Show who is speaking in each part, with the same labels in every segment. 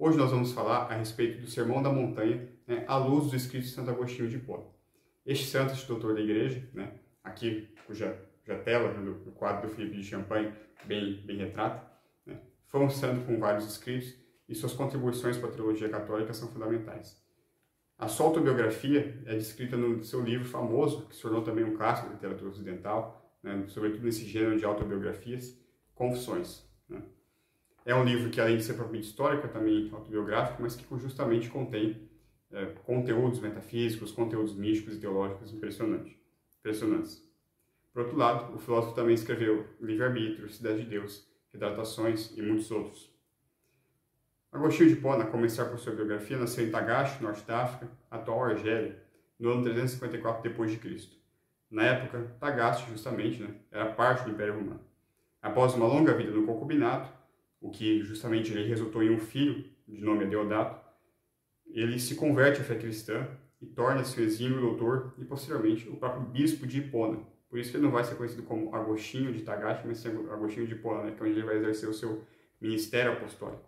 Speaker 1: Hoje nós vamos falar a respeito do Sermão da Montanha, à luz dos escritos de Santo Agostinho de Hipona. Este santo, este doutor da igreja, aqui cuja tela do quadro do Filipe de Champagne bem retrata, foi um santo com vários escritos e suas contribuições para a teologia católica são fundamentais. A sua autobiografia é descrita no seu livro famoso, que se tornou também um clássico da literatura ocidental, sobretudo nesse gênero de autobiografias, Confissões. É um livro que, além de ser propriamente histórico, é também autobiográfico, mas que justamente contém conteúdos metafísicos, conteúdos místicos e teológicos impressionantes. Por outro lado, o filósofo também escreveu Livre-Arbítrio, Cidade de Deus, Retratações e muitos outros. Agostinho de Hipona, a começar por sua biografia, nasceu em Tagaste, norte da África, atual Argélia, no ano 354 d.C. Na época, Tagaste, justamente, era parte do Império Romano. Após uma longa vida no concubinato, o que justamente ele resultou em um filho, de nome Deodato, ele se converte à fé cristã e torna-se o exímio doutor e, posteriormente, o próprio bispo de Hipona. Por isso que ele não vai ser conhecido como Agostinho de Tagaste, mas Agostinho de Hipona, que é onde ele vai exercer o seu ministério apostólico.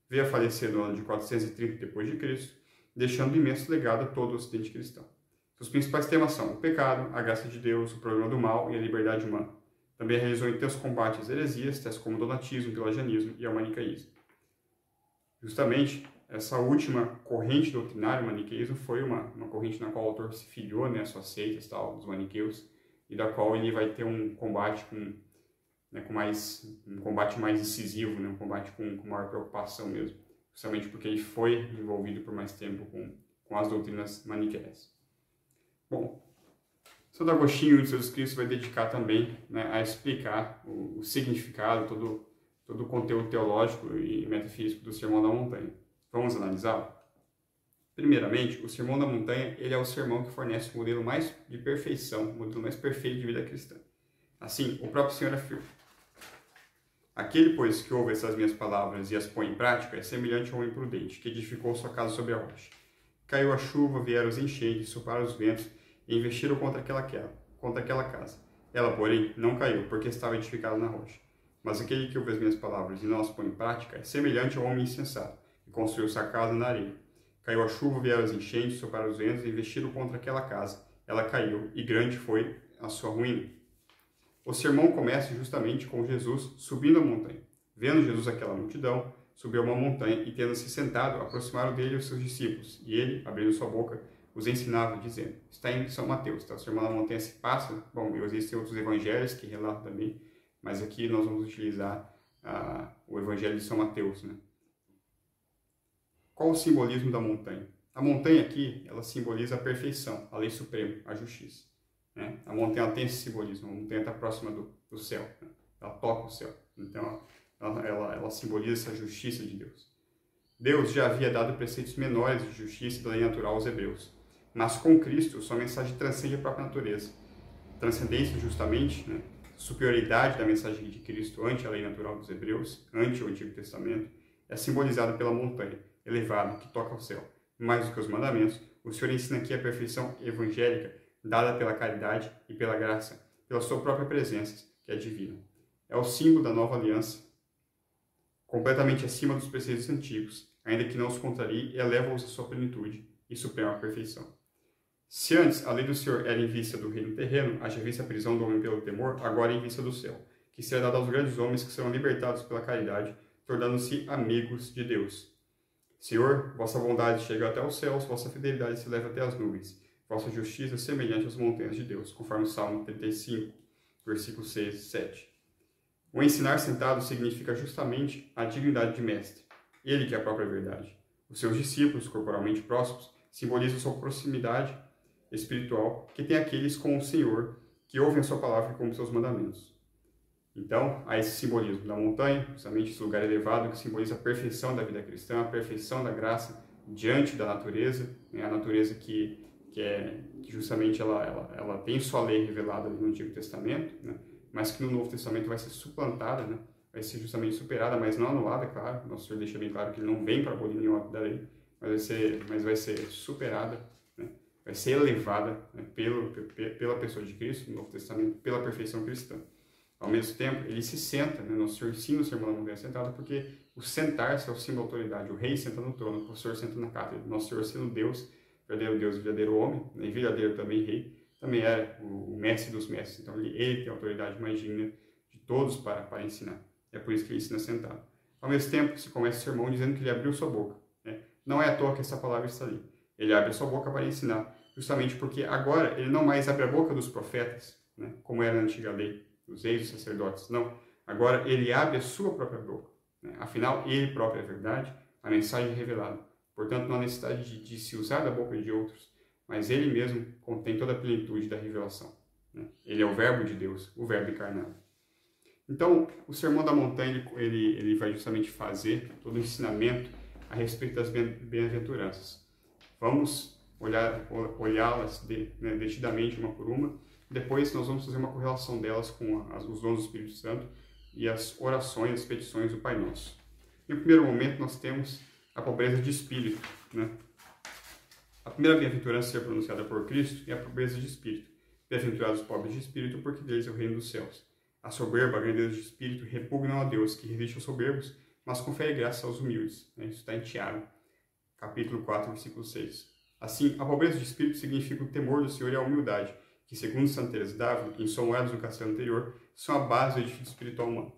Speaker 1: Veio a falecer no ano de 430 d.C., deixando um imenso legado a todo o ocidente cristão. Seus principais temas são o pecado, a graça de Deus, o problema do mal e a liberdade humana. Também realizou intensos combates às heresias, tais como o donatismo, o pelagianismo e o maniqueísmo. Justamente, essa última corrente doutrinária, o maniqueísmo, foi uma corrente na qual o autor se filiou, as suas seitas, dos maniqueus, e da qual ele vai ter um combate um combate mais incisivo, um combate com maior preocupação mesmo, justamente porque ele foi envolvido por mais tempo com as doutrinas maniqueias. Bom, Santo Agostinho, em seus escritos, vai dedicar também a explicar o significado, todo o conteúdo teológico e metafísico do Sermão da Montanha. Vamos analisá-lo? Primeiramente, o Sermão da Montanha ele é o sermão que fornece o modelo mais de perfeição, o modelo mais perfeito de vida cristã. Assim, o próprio Senhor afirma: aquele, pois, que ouve essas minhas palavras e as põe em prática, é semelhante a um imprudente, que edificou sua casa sobre a rocha. Caiu a chuva, vieram os enchentes, sopraram os ventos, e investiram contra aquela casa. Ela, porém, não caiu, porque estava edificada na rocha. Mas aquele que ouve as minhas palavras e não as põe em prática é semelhante ao homem insensato, que construiu sua casa na areia. Caiu a chuva, vieram os enchentes, sopraram os ventos e investiram contra aquela casa. Ela caiu, e grande foi a sua ruína. O sermão começa justamente com Jesus subindo a montanha. Vendo Jesus aquela multidão, subiu a uma montanha e, tendo-se sentado, aproximaram dele os seus discípulos. E ele, abrindo sua boca, os ensinava, dizendo, está em São Mateus, o Sermão da Montanha se passa, existem outros evangelhos que relatam também, mas aqui nós vamos utilizar o evangelho de São Mateus. Qual o simbolismo da montanha? A montanha aqui, ela simboliza a perfeição, a lei suprema, a justiça. A montanha tem esse simbolismo, a montanha está próxima do céu, ela toca o céu, então ela simboliza essa justiça de Deus. Deus já havia dado preceitos menores de justiça e da lei natural aos hebreus, mas com Cristo sua mensagem transcende a própria natureza. Transcendência justamente, superioridade da mensagem de Cristo ante a lei natural dos hebreus, ante o Antigo Testamento, é simbolizada pela montanha, elevada, que toca ao céu. Mais do que os mandamentos, o Senhor ensina aqui a perfeição evangélica, dada pela caridade e pela graça, pela sua própria presença, que é divina. É o símbolo da nova aliança, completamente acima dos preceitos antigos, ainda que não os contrarie, eleva-os à sua plenitude e suprema perfeição. Se antes a lei do Senhor era em vista do reino terreno, haja vista a prisão do homem pelo temor, agora é em vista do céu, que será dado aos grandes homens que serão libertados pela caridade, tornando-se amigos de Deus. Senhor, vossa bondade chega até os céus, vossa fidelidade se leva até as nuvens, vossa justiça é semelhante às montanhas de Deus, conforme o Salmo 35, versículos 6 e 7. O ensinar sentado significa justamente a dignidade de mestre, ele que é a própria verdade. Os seus discípulos, corporalmente próximos, simbolizam sua proximidade espiritual que tem aqueles com o Senhor, que ouvem a sua palavra e cumprem seus mandamentos. Então, há esse simbolismo da montanha, justamente esse lugar elevado que simboliza a perfeição da vida cristã, a perfeição da graça diante da natureza, a natureza que justamente ela tem sua lei revelada no Antigo Testamento, mas que no Novo Testamento vai ser suplantada, vai ser justamente superada, mas não anulada, claro. Nosso Senhor deixa bem claro que ele não vem para abolir nenhuma da lei, mas vai ser superada, vai ser elevada pela pessoa de Cristo, no Novo Testamento, pela perfeição cristã. Ao mesmo tempo, ele se senta, né? Nosso Senhor ensina o Sermão da Montanha sentado, porque o sentar-se é o símbolo da autoridade. O rei senta no trono, o professor senta na cátedra. Nosso Senhor, sendo Deus e verdadeiro homem, né? E verdadeiro também rei, também era o mestre dos mestres. Então, ele tem a autoridade mais digna de todos para ensinar. É por isso que ele ensina sentado. Ao mesmo tempo, se começa o sermão dizendo que ele abriu sua boca, né? Não é à toa que essa palavra está ali. Ele abre a sua boca para ensinar, justamente porque agora ele não mais abre a boca dos profetas, né? Como era na antiga lei, dos reis, dos sacerdotes. Não. Agora ele abre a sua própria boca, né? Afinal, ele próprio é a verdade, a mensagem é revelada. Portanto, não há necessidade de se usar da boca de outros, mas ele mesmo contém toda a plenitude da revelação, né? Ele é o verbo de Deus, o verbo encarnado. Então, o Sermão da Montanha, ele vai justamente fazer todo o ensinamento a respeito das bem-aventuranças. Vamos olhá-las detidamente uma por uma. Depois nós vamos fazer uma correlação delas com os dons do Espírito Santo e as orações, as petições do Pai Nosso. Em primeiro momento, nós temos a pobreza de espírito, né? A primeira bem-aventurança a ser pronunciada por Cristo é a pobreza de espírito. Bem-aventurados os pobres de espírito, porque deles é o reino dos céus. A soberba, a grandeza de espírito repugnam a Deus, que resiste aos soberbos, mas confere graça aos humildes. Isso está em Tiago, capítulo 4, versículo 6. Assim, a pobreza de espírito significa o temor do Senhor e a humildade, que, segundo Santa Teresa d'Ávila, em São Moedas do Castelo Anterior, são a base do edifício espiritual humano.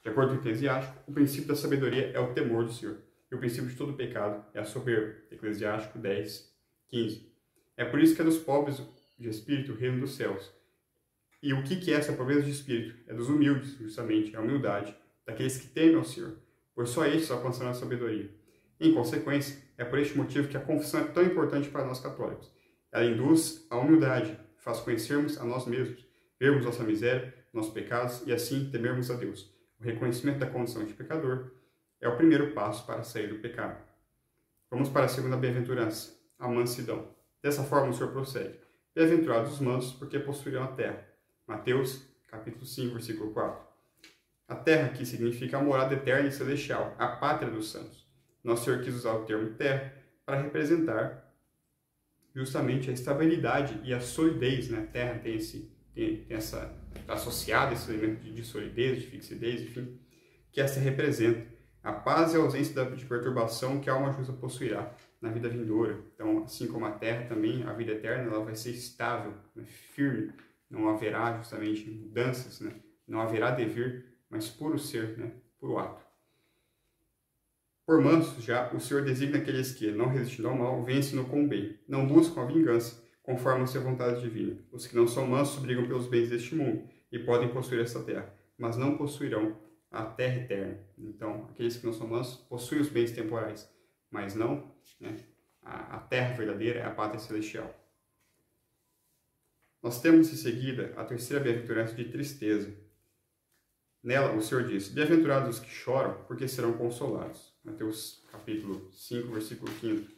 Speaker 1: De acordo com o Eclesiástico, o princípio da sabedoria é o temor do Senhor, e o princípio de todo pecado é a soberba. Eclesiástico 10, 15. É por isso que é dos pobres de espírito o reino dos céus. E o que é essa pobreza de espírito? É dos humildes, justamente, a humildade, daqueles que temem ao Senhor, pois só estes alcançarão a sabedoria. Em consequência, é por este motivo que a confissão é tão importante para nós católicos. Ela induz à humildade, faz conhecermos a nós mesmos, vermos nossa miséria, nossos pecados e assim temermos a Deus. O reconhecimento da condição de pecador é o primeiro passo para sair do pecado. Vamos para a segunda bem-aventurança, a mansidão. Dessa forma o Senhor prossegue. Bem-aventurados os mansos, porque possuirão a terra. Mateus, capítulo 5, versículo 4. A terra aqui significa a morada eterna e celestial, a pátria dos santos. Nosso Senhor quis usar o termo terra para representar justamente a estabilidade e a solidez, né? A terra tem essa associada esse elemento de solidez, de fixidez, enfim, que essa representa a paz e a ausência de perturbação que a alma justa possuirá na vida vindoura. Então, assim como a terra também, a vida eterna, ela vai ser estável, né? Firme. Não haverá justamente mudanças, né? Não haverá dever, mas puro ser, né? Puro ato. Por mansos já, o Senhor designa aqueles que, não resistindo ao mal, vencem-no com o bem, não buscam a vingança, conforme a sua vontade divina. Os que não são mansos brigam pelos bens deste mundo e podem possuir esta terra, mas não possuirão a terra eterna. Então, aqueles que não são mansos possuem os bens temporais, mas não, né? A terra verdadeira é a pátria celestial. Nós temos em seguida a terceira bem-aventurança de tristeza. Nela, o Senhor diz: bem-aventurados os que choram, porque serão consolados. Mateus capítulo 5, versículo 5.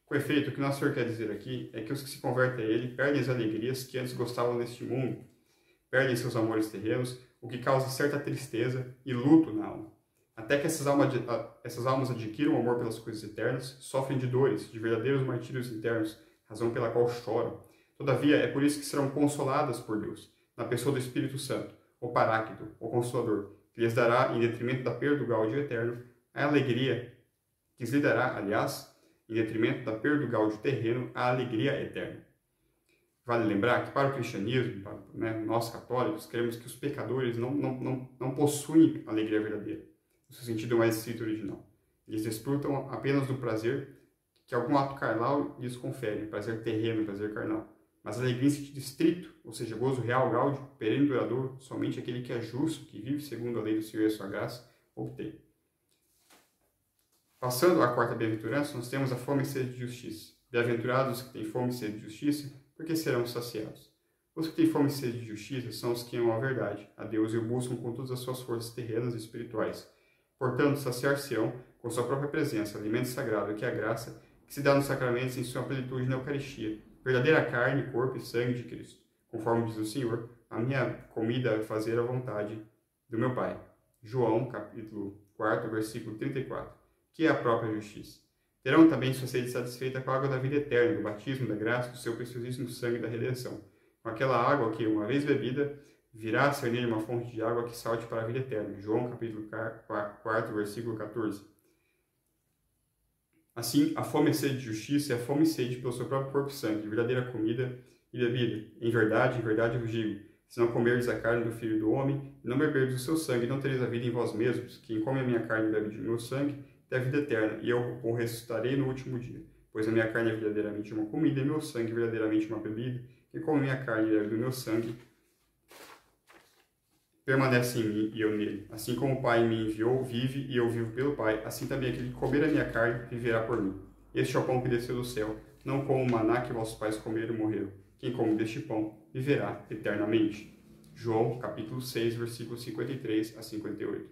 Speaker 1: Com efeito, o que nosso Senhor quer dizer aqui é que os que se convertem a Ele perdem as alegrias que antes gostavam deste mundo, perdem seus amores terrenos, o que causa certa tristeza e luto na alma. Até que essas almas adquiram o amor pelas coisas eternas, sofrem de dores, de verdadeiros martírios internos, razão pela qual choram. Todavia, é por isso que serão consoladas por Deus, na pessoa do Espírito Santo, o Paráclito, o Consolador, que lhes dará, em detrimento da perda do gáudio eterno, a alegria, que lhes dará, aliás, em detrimento da perda do gáudio terreno, a alegria eterna. Vale lembrar que para o cristianismo, nós católicos, queremos que os pecadores não possuem alegria verdadeira, no seu sentido mais estrito original. Eles desfrutam apenas do prazer que algum ato carnal lhes confere, prazer terreno, prazer carnal. Mas a alegria em sentido estrito, ou seja, gozo real, gáudio, perene e duradouro, somente aquele que é justo, que vive segundo a lei do Senhor e a sua graça, obtém. Passando à quarta bem-aventurança, nós temos a fome e sede de justiça. Bem-aventurados os que têm fome e sede de justiça, porque serão saciados. Os que têm fome e sede de justiça são os que amam a verdade, a Deus, e o buscam com todas as suas forças terrenas e espirituais. Portanto, saciar-se-ão com sua própria presença, alimento sagrado, que é a graça, que se dá nos sacramentos em sua plenitude na Eucaristia, verdadeira carne, corpo e sangue de Cristo. Conforme diz o Senhor, a minha comida é fazer a vontade do meu Pai. João, capítulo 4, versículo 34, que é a própria justiça. Terão também sua sede satisfeita com a água da vida eterna, do batismo, da graça, do seu preciosíssimo sangue da redenção. Com aquela água que, uma vez bebida, virá a ser nele uma fonte de água que salte para a vida eterna. João capítulo 4, versículo 14. Assim, a fome e sede de justiça é a fome e sede pelo seu próprio corpo e sangue, verdadeira comida e bebida. Em verdade eu vos digo, se não comerdes a carne do Filho do Homem, e não beberdes o seu sangue, não tereis a vida em vós mesmos. Quem come a minha carne e bebe do meu sangue, tem a vida eterna, e eu o ressuscitarei no último dia. Pois a minha carne é verdadeiramente uma comida, e meu sangue é verdadeiramente uma bebida. Quem come a minha carne e bebe do meu sangue, permanece em mim e eu nele. Assim como o Pai me enviou, vive, e eu vivo pelo Pai, assim também aquele que comer a minha carne viverá por mim. Este é o pão que desceu do céu, não como o maná que vossos pais comeram e morreram. Quem come deste pão viverá eternamente. João, capítulo 6, versículos 53 a 58.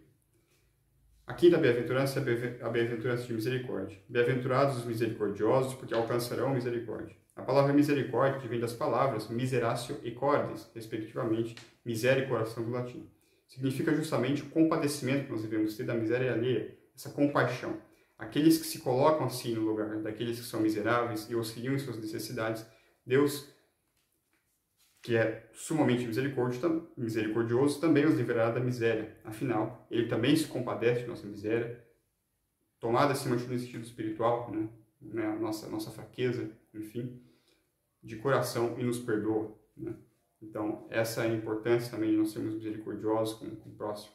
Speaker 1: A quinta bem-aventurança é a bem-aventurança de misericórdia. Bem-aventurados os misericordiosos, porque alcançarão misericórdia. A palavra misericórdia vem das palavras miseratio e cordis, respectivamente, miséria e coração do latim. Significa justamente o compadecimento que nós devemos ter da miséria alheia, essa compaixão. Aqueles que se colocam assim no lugar daqueles que são miseráveis e auxiliam em suas necessidades, Deus, que é sumamente misericordioso, também os livrará da miséria. Afinal, Ele também se compadece de nossa miséria, tomada acima de no sentido espiritual, né? A nossa fraqueza, enfim, de coração, e nos perdoa, né? Então, essa é a importância também de nós sermos misericordiosos com o próximo.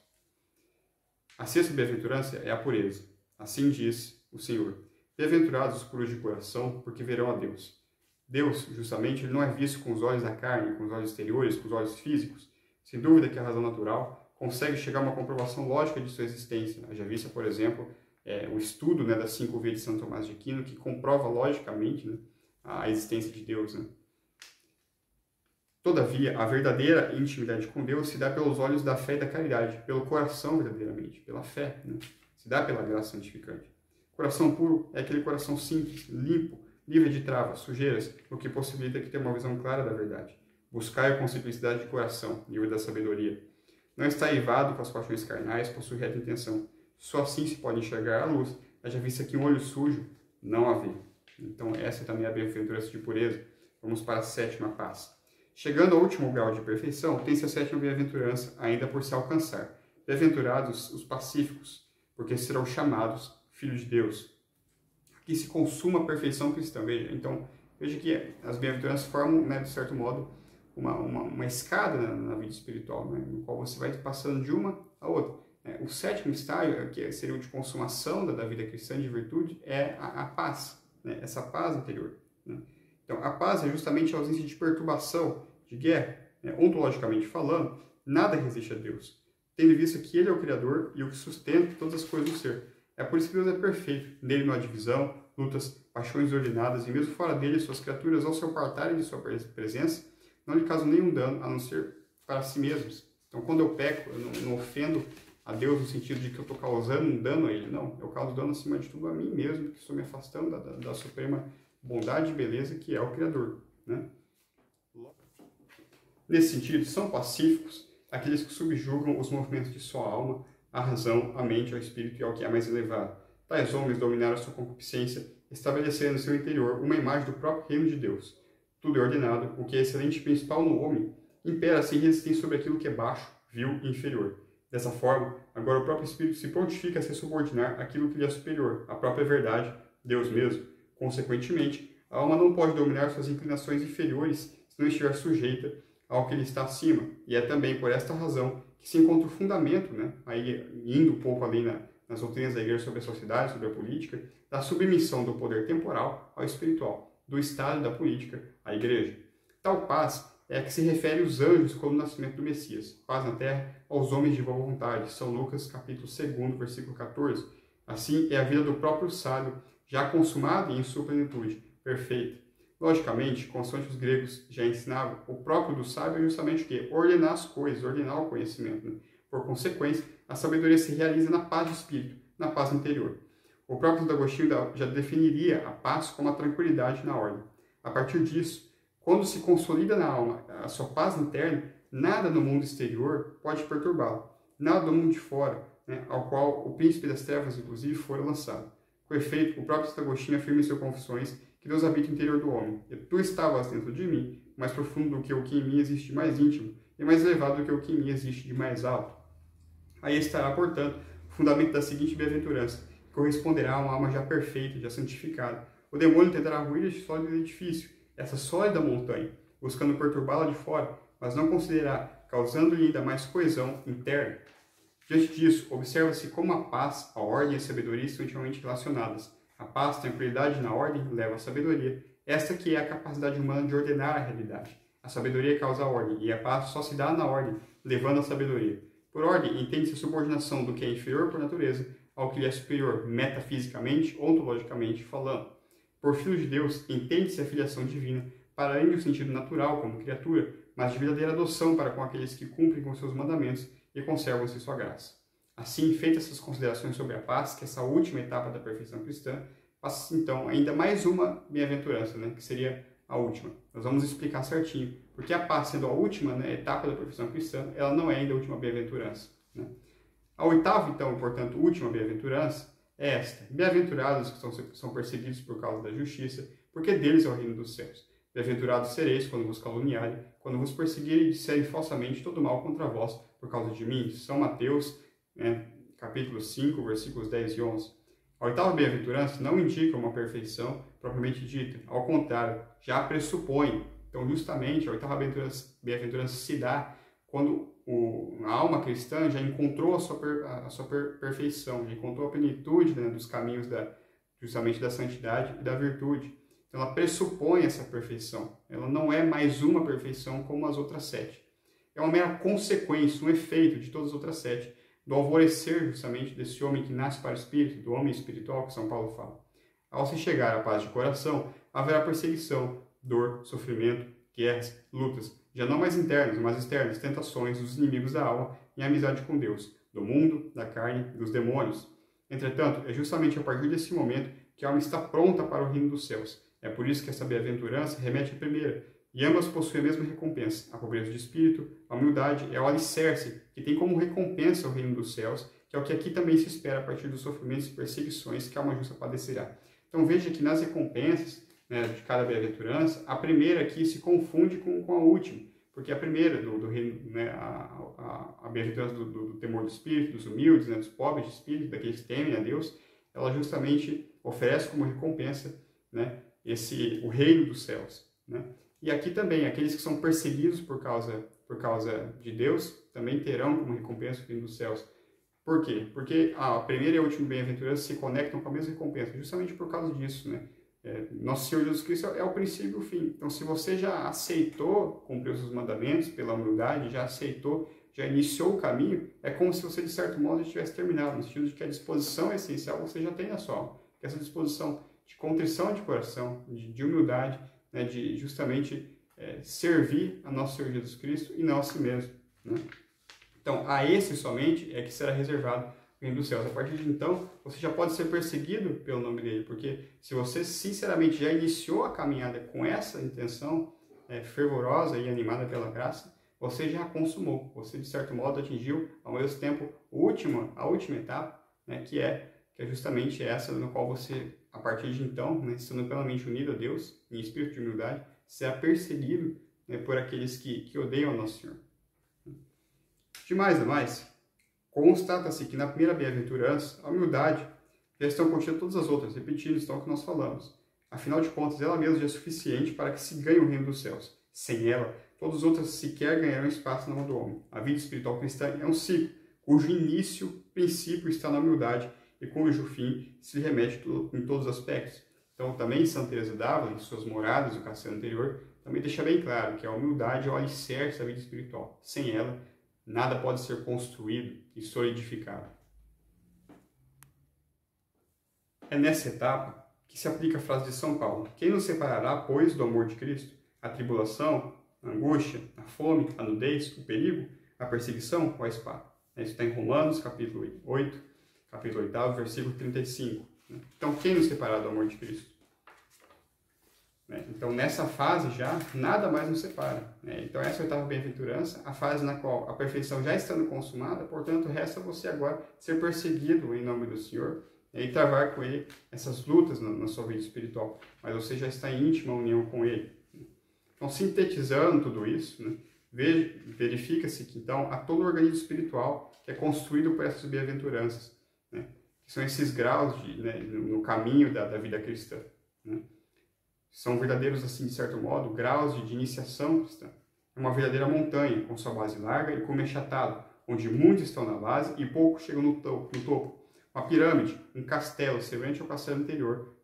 Speaker 1: A sexta bem-aventurança é a pureza. Assim diz o Senhor: bem-aventurados os puros de coração, porque verão a Deus. Deus, justamente, ele não é visto com os olhos da carne, com os olhos exteriores, com os olhos físicos. Sem dúvida que a razão natural consegue chegar a uma comprovação lógica de sua existência. Haja vista, por exemplo, o estudo, né, das 5 vias de São Tomás de Aquino, que comprova logicamente, né, a existência de Deus, né? Todavia, a verdadeira intimidade com Deus se dá pelos olhos da fé e da caridade, pelo coração verdadeiramente, pela fé, né? Se dá pela graça santificante. Coração puro é aquele coração simples, limpo, livre de travas, sujeiras, o que possibilita que tenha uma visão clara da verdade. Buscai com simplicidade de coração, livre da sabedoria. Não está eivado com as paixões carnais, possui reta intenção. Só assim se pode enxergar a luz, haja vista que um olho sujo não a vê. Então, essa também é a bem-aventurança de pureza. Vamos para a sétima paz. Chegando ao último grau de perfeição, tem-se a sétima bem-aventurança ainda por se alcançar. Bem-aventurados os pacíficos, porque serão chamados filhos de Deus. Aqui se consuma a perfeição cristã. Veja que as bem-aventuranças formam, né, de certo modo, uma escada na vida espiritual, né, no qual você vai passando de uma a outra. O sétimo estágio, que seria o de consumação da vida cristã de virtude, é a paz, né, essa paz interior, né? Então, a paz é justamente a ausência de perturbação, de guerra. Ontologicamente falando, nada resiste a Deus, tendo visto que Ele é o Criador e o que sustenta todas as coisas do ser. É por isso que Deus é perfeito. Nele não há divisão, lutas, paixões ordenadas, e mesmo fora dele, suas criaturas, ao se apartarem de sua presença, não lhe causam nenhum dano, a não ser para si mesmos. Então, quando eu peco, eu não ofendo a Deus no sentido de que eu estou causando um dano a Ele. Não, eu causo dano acima de tudo a mim mesmo, que estou me afastando da suprema bondade e beleza que é o Criador, né? Nesse sentido, são pacíficos aqueles que subjugam os movimentos de sua alma, a razão, a mente, ao espírito e ao que é mais elevado. Tais homens dominaram a sua concupiscência, estabelecendo no seu interior uma imagem do próprio reino de Deus. Tudo é ordenado, o que é excelente e principal no homem, impera sem resistência sobre aquilo que é baixo, vil e inferior. Dessa forma, agora o próprio espírito se prontifica a se subordinar àquilo que lhe é superior, a própria verdade, Deus mesmo. Consequentemente, a alma não pode dominar suas inclinações inferiores se não estiver sujeita ao que lhe está acima. E é também por esta razão que se encontra o fundamento, né, aí indo um pouco além nas doutrinas da igreja sobre a sociedade, sobre a política, da submissão do poder temporal ao espiritual, do Estado e da política à igreja. Tal paz é a que se refere aos anjos como o nascimento do Messias. Paz na terra aos homens de boa vontade. São Lucas, capítulo 2, versículo 14. Assim é a vida do próprio sábio, já consumada e em sua plenitude, perfeita. Logicamente, consoante os gregos já ensinavam, o próprio do sábio é justamente o quê? Ordenar as coisas, ordenar o conhecimento, né? Por consequência, a sabedoria se realiza na paz de espírito, na paz interior. O próprio Santo Agostinho já definiria a paz como a tranquilidade na ordem. A partir disso, quando se consolida na alma a sua paz interna, nada no mundo exterior pode perturbá-la, nada do mundo de fora, né, ao qual o príncipe das trevas, inclusive, fora lançado. Com efeito, o próprio Santo Agostinho afirma em suas Confissões que Deus habita no interior do homem. E tu estavas dentro de mim, mais profundo do que o que em mim existe mais íntimo, e mais elevado do que o que em mim existe de mais alto. Aí estará, portanto, o fundamento da seguinte bem-aventurança, que corresponderá a uma alma já perfeita, já santificada. O demônio tentará ruir este sólido edifício, essa sólida montanha, buscando perturbá-la de fora, mas não considerará, causando-lhe ainda mais coesão interna. Diante disso, observa-se como a paz, a ordem e a sabedoria estão intimamente relacionadas. A paz, a tranquilidade na ordem, leva à sabedoria. Esta que é a capacidade humana de ordenar a realidade. A sabedoria causa a ordem, e a paz só se dá na ordem, levando à sabedoria. Por ordem, entende-se a subordinação do que é inferior por natureza ao que lhe é superior, metafisicamente, ontologicamente falando. Por filho de Deus, entende-se a filiação divina, para além do sentido natural como criatura, mas de verdadeira adoção para com aqueles que cumprem com seus mandamentos e conservam-se sua graça. Assim, feitas essas considerações sobre a paz, que é essa última etapa da perfeição cristã, passa então ainda mais uma bem-aventurança, que seria a última. Nós vamos explicar certinho, porque a paz, sendo a última etapa da perfeição cristã, ela não é ainda a última bem-aventurança. A oitava, então, e portanto, última bem-aventurança é esta: bem-aventurados que são perseguidos por causa da justiça, porque deles é o reino dos céus. Bem-aventurados sereis quando vos caluniarem, quando vos perseguirem e disserem falsamente todo mal contra vós por causa de mim. São Mateus, capítulo 5, versículos 10 e 11. A oitava bem-aventurança não indica uma perfeição propriamente dita, ao contrário, já pressupõe. Então, justamente, a oitava bem-aventurança se dá quando a alma cristã já encontrou a sua perfeição, já encontrou a plenitude dos caminhos justamente da santidade e da virtude. Então, ela pressupõe essa perfeição. Ela não é mais uma perfeição como as outras 7. É uma mera consequência, um efeito de todas as outras 7, do alvorecer justamente desse homem que nasce para o espírito, do homem espiritual que São Paulo fala. Ao se chegar à paz de coração, haverá perseguição, dor, sofrimento, guerras, lutas, já não mais internas, mas externas, tentações dos inimigos da alma em amizade com Deus, do mundo, da carne e dos demônios. Entretanto, é justamente a partir desse momento que a alma está pronta para o reino dos céus. É por isso que essa bem-aventurança remete à primeira, e ambas possuem a mesma recompensa. A pobreza de espírito, a humildade, é o alicerce que tem como recompensa o reino dos céus, que é o que aqui também se espera a partir dos sofrimentos e perseguições que a alma justa padecerá. Então veja que nas recompensas de cada bem-aventurança, a primeira aqui se confunde com a última, porque a primeira do reino, a bem-aventurança do temor do espírito, dos humildes, dos pobres de espírito, daqueles que temem a Deus, ela justamente oferece como recompensa o reino dos céus. E aqui também, aqueles que são perseguidos por causa de Deus, também terão como recompensa o reino dos céus. Por quê? Porque a primeira e a última bem-aventurança se conectam com a mesma recompensa, justamente por causa disso, Nosso Senhor Jesus Cristo é o princípio e o fim. Então, se você já aceitou cumprir os seus mandamentos pela humildade, já aceitou, já iniciou o caminho, é como se você, de certo modo, já tivesse terminado, no sentido de que a disposição essencial você já tem na sua alma. Que essa disposição de contrição de coração, de humildade, de justamente servir a nosso Senhor Jesus Cristo e não a si mesmo. Então, a esse somente é que será reservado o reino dos céus. A partir de então, você já pode ser perseguido pelo nome dele, porque se você sinceramente já iniciou a caminhada com essa intenção fervorosa e animada pela graça, você já a consumou. Você, de certo modo, atingiu, ao mesmo tempo, a última etapa, que é justamente essa no qual você, a partir de então, estando plenamente unido a Deus, em espírito de humildade, será perseguido por aqueles que odeiam a Nosso Senhor. De mais, constata-se que na primeira bem-aventurança, a humildade já estão contidas todas as outras, repetindo então o que nós falamos. Afinal de contas, ela mesma já é suficiente para que se ganhe o reino dos céus. Sem ela, todas as outras sequer ganharão espaço na mão do homem. A vida espiritual cristã é um ciclo, cujo princípio está na humildade e cujo fim se remete em todos os aspectos. Então, também Santa Teresa d'Ávila, em suas moradas do Castelo Anterior, também deixa bem claro que a humildade é o alicerce da vida espiritual. Sem ela, nada pode ser construído e solidificado. É nessa etapa que se aplica a frase de São Paulo: quem nos separará, pois, do amor de Cristo? A tribulação, a angústia, a fome, a nudez, o perigo, a perseguição ou a espada? Isso está em Romanos, capítulo 8, versículo 35. Então, quem nos separará do amor de Cristo? Então, nessa fase já, nada mais nos separa. Então, essa é a oitava bem-aventurança, a fase na qual a perfeição já estando consumada, portanto, resta você agora ser perseguido em nome do Senhor e travar com Ele essas lutas na sua vida espiritual. Mas você já está em íntima união com Ele. Então, sintetizando tudo isso, Verifica-se que, então, há todo o organismo espiritual que é construído por essas bem-aventuranças, né? Que são esses graus no caminho da vida cristã, né? São verdadeiros, assim, de certo modo, graus de iniciação cristã. É uma verdadeira montanha, com sua base larga e cume achatado, onde muitos estão na base e poucos chegam no topo. Uma pirâmide, um castelo, semelhante ao castelo anterior,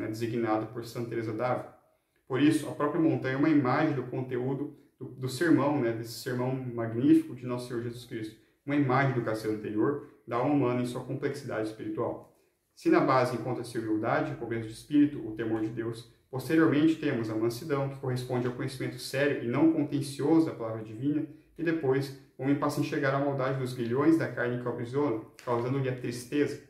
Speaker 1: designado por Santa Teresa d'Ávila. Por isso, a própria montanha é uma imagem do conteúdo do sermão, desse sermão magnífico de Nosso Senhor Jesus Cristo. Uma imagem do castelo anterior, da alma humana em sua complexidade espiritual. Se na base encontra-se a humildade, a pobreza de espírito, o temor de Deus, posteriormente temos a mansidão, que corresponde ao conhecimento sério e não contencioso da palavra divina, e depois o homem passa a enxergar a maldade dos grilhões da carne que o aprisiona, causando-lhe a tristeza.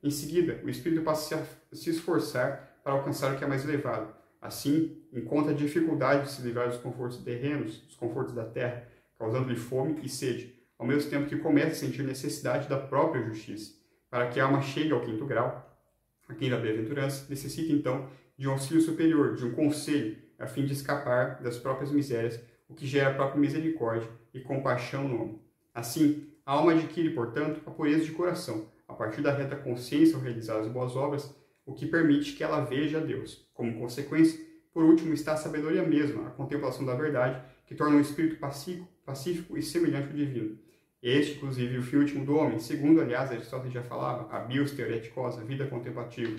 Speaker 1: Em seguida, o espírito passa a se esforçar para alcançar o que é mais elevado. Assim, encontra a dificuldade de se livrar dos confortos terrenos, dos confortos da terra, causando-lhe fome e sede, ao mesmo tempo que começa a sentir necessidade da própria justiça. Para que a alma chegue ao 5º grau, a quinta bem-aventurança, necessita então de um auxílio superior, de um conselho, a fim de escapar das próprias misérias, o que gera a própria misericórdia e compaixão no homem. Assim, a alma adquire, portanto, a pureza de coração, a partir da reta consciência ao realizar as boas obras, o que permite que ela veja a Deus. Como consequência, por último, está a sabedoria mesma, a contemplação da verdade, que torna o espírito pacífico e semelhante ao divino. Este, inclusive, o fim último do homem, segundo, aliás, Aristóteles já falava, a bios theoreticos, a vida contemplativa.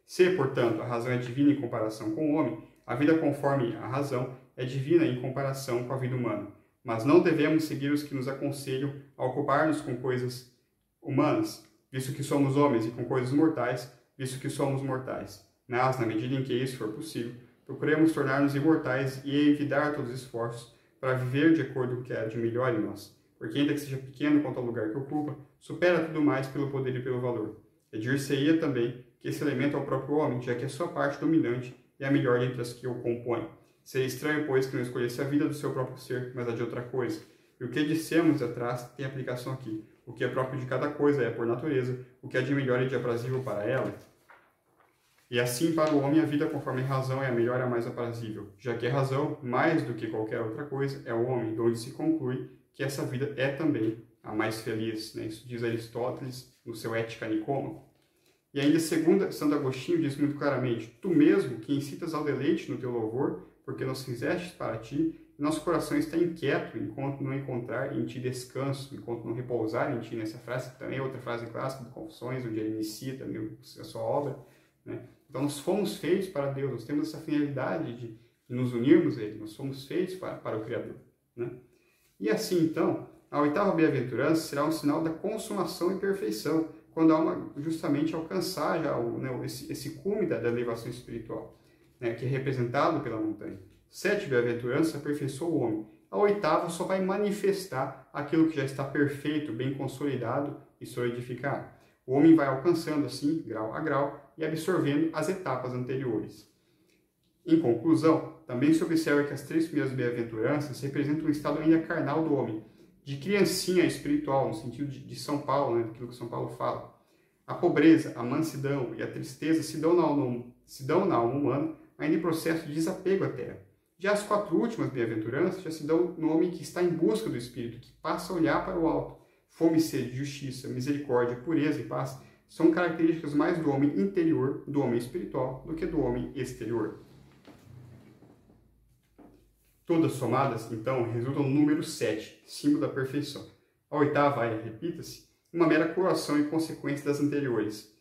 Speaker 1: Se, portanto, a razão é divina em comparação com o homem, a vida conforme a razão é divina em comparação com a vida humana. Mas não devemos seguir os que nos aconselham a ocupar-nos com coisas humanas, visto que somos homens, e com coisas mortais, visto que somos mortais. Mas, na medida em que isso for possível, procuremos tornar-nos imortais e evitar todos os esforços para viver de acordo com o que há de melhor em nós. Porque, ainda que seja pequeno quanto ao lugar que ocupa, supera tudo mais pelo poder e pelo valor. E dir-se-ia também que esse elemento é o próprio homem, já que é sua parte dominante e a melhor entre as que o compõem. Seria estranho, pois, que não escolhesse a vida do seu próprio ser, mas a de outra coisa. E o que dissemos atrás tem aplicação aqui. O que é próprio de cada coisa é, por natureza, o que é de melhor e de aprazível para ela. E assim, para o homem, a vida conforme a razão é a melhor e a mais aprazível, já que a razão, mais do que qualquer outra coisa, é o homem, de onde se conclui que essa vida é também a mais feliz. Isso diz Aristóteles no seu Ética Nicômaco. E ainda, segundo Santo Agostinho, diz muito claramente: tu mesmo que incitas ao deleite no teu louvor, porque nos fizestes para ti, nosso coração está inquieto enquanto não encontrar em ti descanso, enquanto não repousar em ti. Nessa frase, que também é outra frase clássica de Confissões, onde ele inicia também a sua obra. Então, nós fomos feitos para Deus, nós temos essa finalidade de nos unirmos a Ele, nós fomos feitos para o Criador. E assim, então, a 8ª bem-aventurança será um sinal da consumação e perfeição, quando a alma justamente alcançar já esse cume da elevação espiritual, que é representado pela montanha. 7 bem-aventuranças aperfeiçoam o homem. A 8ª só vai manifestar aquilo que já está perfeito, bem consolidado e solidificado. O homem vai alcançando assim, grau a grau, e absorvendo as etapas anteriores. Em conclusão, também se observa que as 3 primeiras bem-aventuranças representam um estado ainda carnal do homem, de criancinha espiritual, no sentido de São Paulo, daquilo que São Paulo fala. A pobreza, a mansidão e a tristeza se dão na alma humana ainda em processo de desapego à terra. Já as 4 últimas bem-aventuranças já se dão no homem que está em busca do Espírito, que passa a olhar para o alto. Fome, sede, justiça, misericórdia, pureza e paz são características mais do homem interior, do homem espiritual, do que do homem exterior. Todas somadas, então, resultam no número 7, símbolo da perfeição. A 8ª, repita-se, uma mera coroação e consequência das anteriores,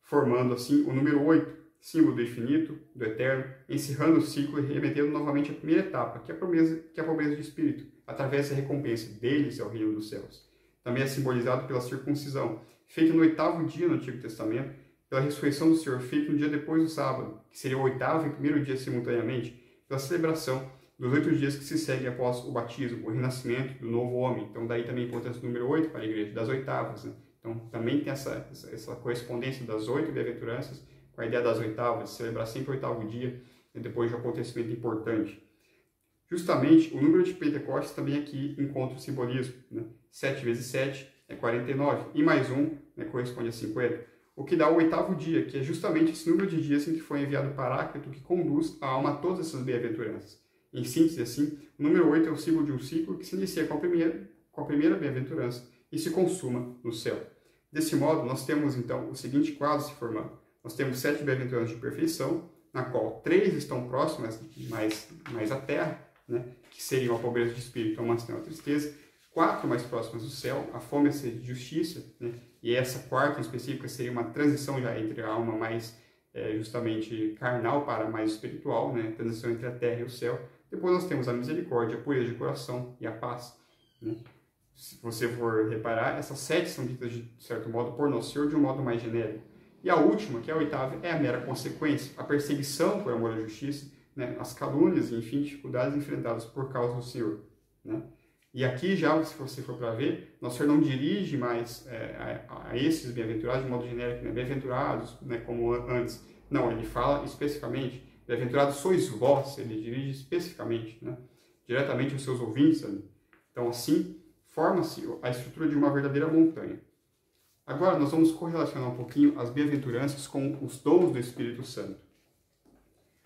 Speaker 1: formando assim o número 8, símbolo do infinito, do eterno, encerrando o ciclo e remetendo novamente à primeira etapa, que é a pobreza de espírito, através da recompensa deles ao reino dos céus. Também é simbolizado pela circuncisão, feita no 8º dia no Antigo Testamento, pela ressurreição do Senhor, feita no dia depois do sábado, que seria o 8º e 1º dia simultaneamente, pela celebração dos 8 dias que se seguem após o batismo, o renascimento do novo homem. Então, daí também a importância do número 8 para a igreja, das 8º. Então, também tem essa correspondência das 8 bem-aventuranças com a ideia das 8º, de celebrar sempre o 8º dia, depois de um acontecimento importante. Justamente, o número de Pentecostes também aqui encontra o simbolismo. 7 vezes 7 é 49, e mais 1 corresponde a 50, o que dá o 8º dia, que é justamente esse número de dias em que foi enviado o Paráclito, que conduz a alma a todas essas bem-aventuranças. Em síntese, assim, o número 8 é o símbolo de um ciclo que se inicia com a primeira bem-aventurança e se consuma no céu. Desse modo, nós temos, então, o seguinte quadro se formando. Nós temos 7 bem-aventuranças de perfeição, na qual 3 estão próximas, mais à terra, né, que seriam a pobreza de espírito, a mansidão e a tristeza, 4 mais próximas do céu, a fome e a sede de justiça, né, e essa quarta em específica seria uma transição já entre a alma mais justamente carnal para a mais espiritual, né, transição entre a terra e o céu. Depois nós temos a misericórdia, a pureza de coração e a paz, né. Se você for reparar, essas 7 são ditas de certo modo por Nosso Senhor de um modo mais genérico. E a última, que é a oitava, é a mera consequência, a perseguição por amor à justiça, né, as calúnias e, enfim, dificuldades enfrentadas por causa do Senhor, né. E aqui já, se você for para ver, Nosso Senhor não dirige mais a esses bem-aventurados de modo genérico, né, bem-aventurados, né, como antes. Não, ele fala especificamente, bem-aventurados sois vós, ele dirige especificamente, né, diretamente aos seus ouvintes ali. Então, assim, forma-se a estrutura de uma verdadeira montanha. Agora, nós vamos correlacionar um pouquinho as bem-aventuranças com os dons do Espírito Santo.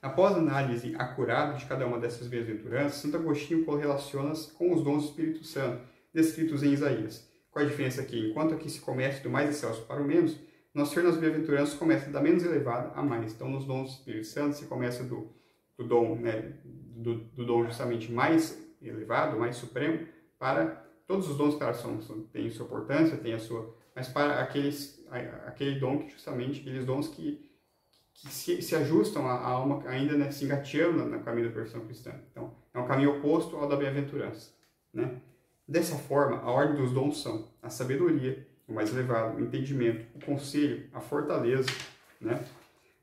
Speaker 1: Após a análise acurada de cada uma dessas bem-aventuranças, Santo Agostinho correlaciona-as com os dons do Espírito Santo, descritos em Isaías. Qual a diferença aqui? Enquanto aqui se começa do mais excelso para o menos, Nosso Senhor nas bem-aventuranças começa da menos elevada a mais. Então, nos dons do Espírito Santo, se começa do dom, né, do dom justamente mais elevado, mais supremo, para todos os dons, claro, têm sua importância, têm a sua... Mas para aquele dom que justamente, aqueles dons que se ajustam à alma ainda, né, se engateando no caminho da perfeição cristã. Então, é um caminho oposto ao da bem-aventurança, né? Dessa forma, a ordem dos dons são a sabedoria, o mais elevado, o entendimento, o conselho, a fortaleza, né,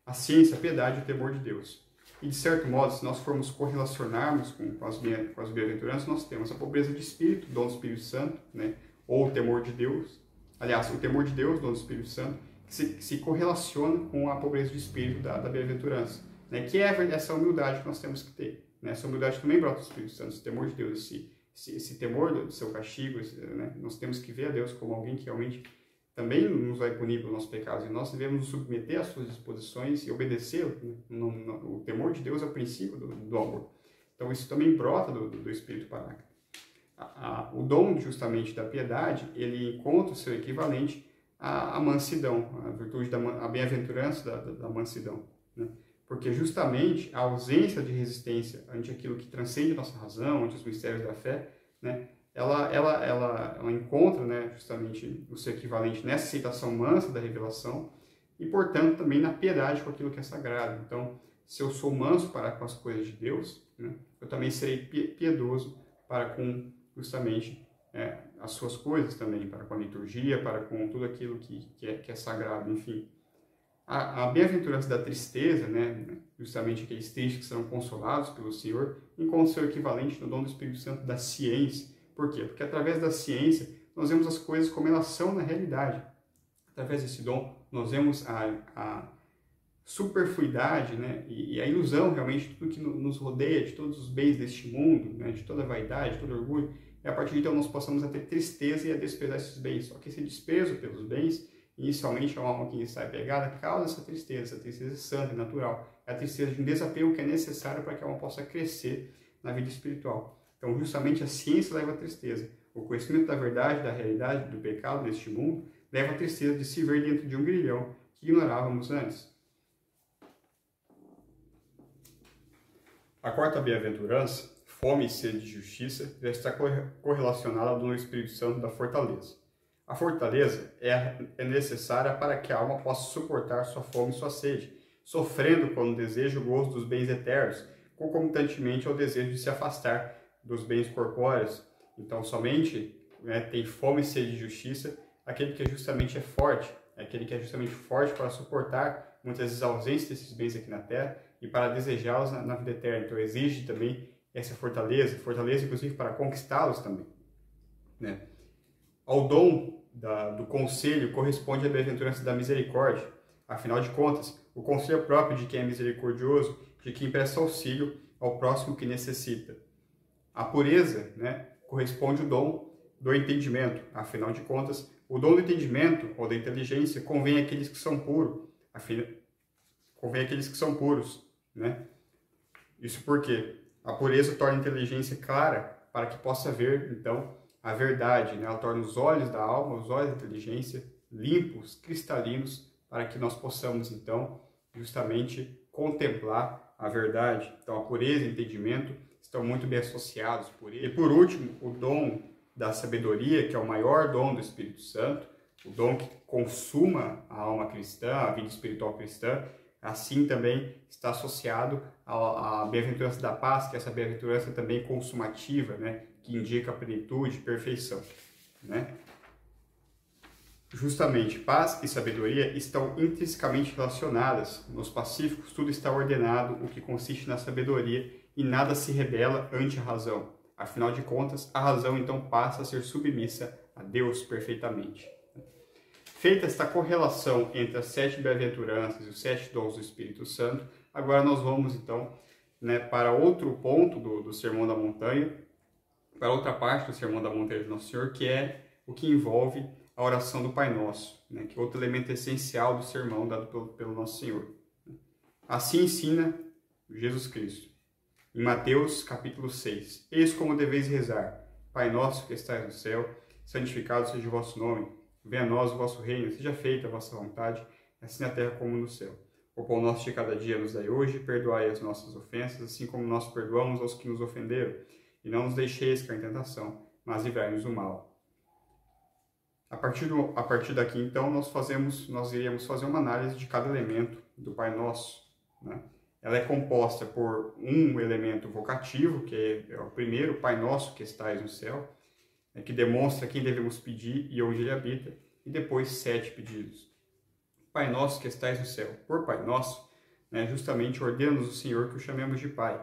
Speaker 1: a ciência, a piedade e o temor de Deus. E, de certo modo, se nós formos correlacionarmos com as bem-aventuranças, nós temos a pobreza de espírito, dom do Espírito Santo, né, ou o temor de Deus. Aliás, o temor de Deus, dom do Espírito Santo, que se correlaciona com a pobreza de espírito da bem-aventurança, né, que é essa humildade que nós temos que ter. Né? Essa humildade também brota do Espírito Santo, esse temor de Deus, esse temor do seu castigo, né? Nós temos que ver a Deus como alguém que realmente também nos vai punir pelos nossos pecados, e nós devemos nos submeter às suas disposições e obedecê-lo. Né? O temor de Deus é o princípio do amor. Então isso também brota do Espírito Paráclito. O dom justamente da piedade, ele encontra o seu equivalente à mansidão, a virtude a bem-aventurança da mansidão, né? Porque justamente a ausência de resistência ante aquilo que transcende a nossa razão, ante os mistérios da fé, né, ela encontra, né, justamente o seu equivalente nessa aceitação mansa da revelação e, portanto, também na piedade com aquilo que é sagrado. Então, se eu sou manso para com as coisas de Deus, né, eu também serei piedoso para com justamente as suas coisas também, para com a liturgia, para com tudo aquilo que é sagrado, enfim. A bem-aventurança da tristeza, né, justamente aqueles tristes que serão consolados pelo Senhor, encontra seu equivalente no dom do Espírito Santo da ciência. Por quê? Porque através da ciência nós vemos as coisas como elas são na realidade. Através desse dom nós vemos a superfluidade, né, e a ilusão realmente de tudo que nos rodeia, de todos os bens deste mundo, né, de toda a vaidade, todo orgulho, e a partir de então nós possamos ter tristeza e a desprezar esses bens. Só que esse desprezo pelos bens, inicialmente a alma que está pegada, causa essa tristeza santa e natural. É a tristeza de um desapego que é necessário para que a alma possa crescer na vida espiritual. Então, justamente a ciência leva à tristeza. O conhecimento da verdade, da realidade, do pecado neste mundo, leva à tristeza de se ver dentro de um grilhão que ignorávamos antes. A quarta bem-aventurança, fome e sede de justiça, já está correlacionada ao dom do Espírito Santo da fortaleza. A fortaleza é necessária para que a alma possa suportar sua fome e sua sede, sofrendo quando deseja o gozo dos bens eternos, concomitantemente ao desejo de se afastar dos bens corpóreos. Então, somente tem fome e sede de justiça aquele que justamente é forte, aquele que é justamente forte para suportar muitas vezes a ausência desses bens aqui na Terra e para desejá-los na vida eterna. Então, exige também essa fortaleza inclusive para conquistá-los também, né? Ao dom do conselho corresponde a bem-aventurança da misericórdia. Afinal de contas, o conselho é próprio de quem é misericordioso, de quem presta auxílio ao próximo que necessita. A pureza, né, corresponde ao dom do entendimento. Afinal de contas, o dom do entendimento ou da inteligência convém àqueles que são puros. Convém àqueles que são puros, né? Isso porque A pureza torna a inteligência clara para que possa ver, então, a verdade, né? Ela torna os olhos da alma, os olhos da inteligência limpos, cristalinos, para que nós possamos, então, justamente contemplar a verdade. Então, a pureza e o entendimento estão muito bem associados por ele. E por último, o dom da sabedoria, que é o maior dom do Espírito Santo, o dom que consuma a alma cristã, a vida espiritual cristã, assim também está associado à bem-aventurança da paz, que é essa bem-aventurança também consumativa, né, que indica a plenitude, perfeição, né? Justamente, paz e sabedoria estão intrinsecamente relacionadas. Nos pacíficos, tudo está ordenado, o que consiste na sabedoria, e nada se rebela ante a razão. Afinal de contas, a razão então passa a ser submissa a Deus perfeitamente. Feita esta correlação entre as 7 bem-aventuranças e os 7 dons do Espírito Santo, agora nós vamos então, né, para outro ponto do Sermão da Montanha, para outra parte do Sermão da Montanha de Nosso Senhor, que é o que envolve a oração do Pai Nosso, né, que é outro elemento essencial do sermão dado pelo Nosso Senhor. Assim ensina Jesus Cristo. Em Mateus capítulo 6, eis como deveis rezar: Pai nosso que estais no céu, santificado seja o vosso nome, venha a nós o vosso reino, seja feita a vossa vontade, assim na terra como no céu. O pão nosso de cada dia nos dai hoje, perdoai as nossas ofensas, assim como nós perdoamos aos que nos ofenderam, e não nos deixeis cair em tentação, mas livrai-nos do mal. A partir daqui, então, nós iremos fazer uma análise de cada elemento do Pai Nosso, né? Ela é composta por um elemento vocativo, que é o primeiro, Pai Nosso que estais no céu, né, que demonstra quem devemos pedir e onde ele habita, e depois 7 pedidos. Pai Nosso que estais no céu. Por Pai Nosso, né, justamente ordena-nos o Senhor que o chamemos de Pai.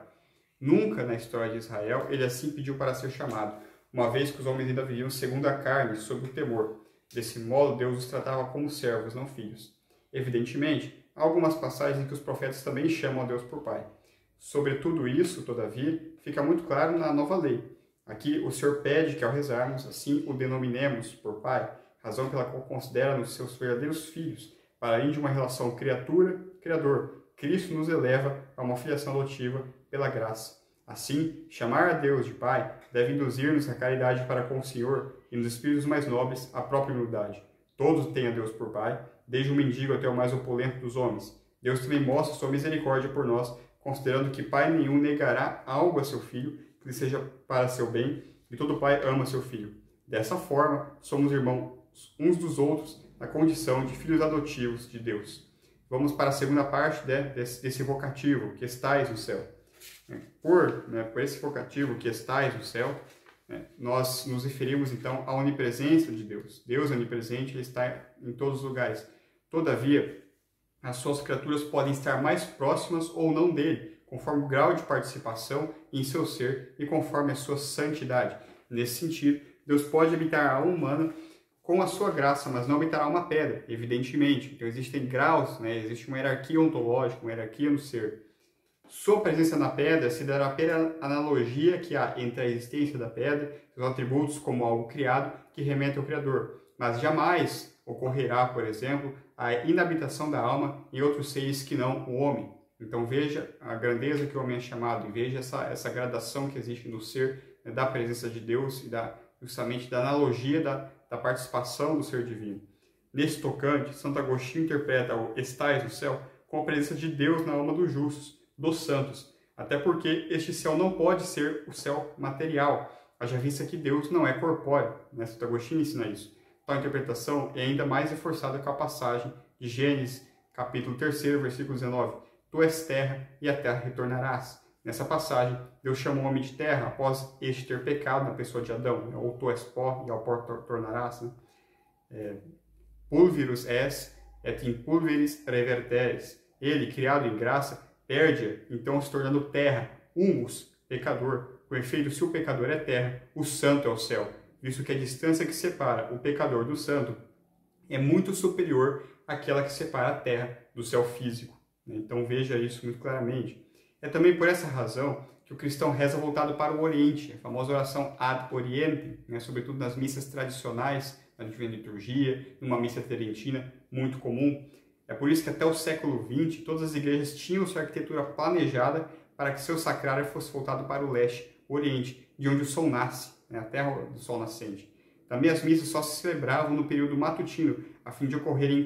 Speaker 1: Nunca na história de Israel ele assim pediu para ser chamado, uma vez que os homens ainda viviam segundo a carne, sob o temor. Desse modo, Deus os tratava como servos, não filhos. Evidentemente, há algumas passagens em que os profetas também chamam a Deus por Pai. Sobre tudo isso, todavia, fica muito claro na nova lei. Aqui, o Senhor pede que ao rezarmos, assim o denominemos por Pai, razão pela qual considera-nos seus verdadeiros filhos, para além de uma relação criatura-criador. Cristo nos eleva a uma filiação adotiva pela graça. Assim, chamar a Deus de Pai deve induzir-nos à caridade para com o Senhor e nos espíritos mais nobres à própria humildade. Todos têm a Deus por Pai, desde o mendigo até o mais opulento dos homens. Deus também mostra sua misericórdia por nós, considerando que pai nenhum negará algo a seu filho, que lhe seja para seu bem, e todo pai ama seu filho. Dessa forma, somos irmãos uns dos outros na condição de filhos adotivos de Deus. Vamos para a segunda parte desse vocativo, que estais no céu. Por esse vocativo, que estais no céu, nós nos referimos então à onipresença de Deus. Deus é onipresente, ele está em todos os lugares. Todavia, as suas criaturas podem estar mais próximas ou não dele, conforme o grau de participação em seu ser e conforme a sua santidade. Nesse sentido, Deus pode habitar a alma humana com a sua graça, mas não habitará uma pedra, evidentemente. Então existem graus, existe uma hierarquia ontológica, uma hierarquia no ser. Sua presença na pedra se dará pela analogia que há entre a existência da pedra e os atributos como algo criado que remete ao Criador. Mas jamais ocorrerá, por exemplo, a inabitação da alma em outros seres que não o homem. Então veja a grandeza que o homem é chamado e veja essa gradação que existe no ser, da presença de Deus e justamente da analogia da participação do ser divino. Nesse tocante, Santo Agostinho interpreta o estais no céu com a presença de Deus na alma dos justos, dos santos, até porque este céu não pode ser o céu material, haja vista que Deus não é corpóreo, Santo Agostinho ensina isso. Tal interpretação é ainda mais reforçada com a passagem de Gênesis, capítulo 3, versículo 19, Tu és terra e a terra retornarás. Nessa passagem, Deus chamou o homem de terra após este ter pecado na pessoa de Adão, ou tu és pó e ao pó tornarás. Pulverus es et in pulveris reverteres. Ele, criado em graça, perde, então se tornando terra, humus, pecador. Com efeito, se o pecador é terra, o santo é o céu, visto que a distância que separa o pecador do santo é muito superior àquela que separa a terra do céu físico. Então veja isso muito claramente. É também por essa razão que o cristão reza voltado para o Oriente, a famosa oração ad orientem, sobretudo nas missas tradicionais, na Divina Liturgia, numa missa tridentina muito comum. É por isso que até o século XX, todas as igrejas tinham sua arquitetura planejada para que seu sacrário fosse voltado para o leste, o oriente, de onde o sol nasce, né, a terra do sol nascente. Também as missas só se celebravam no período matutino, a fim de ocorrerem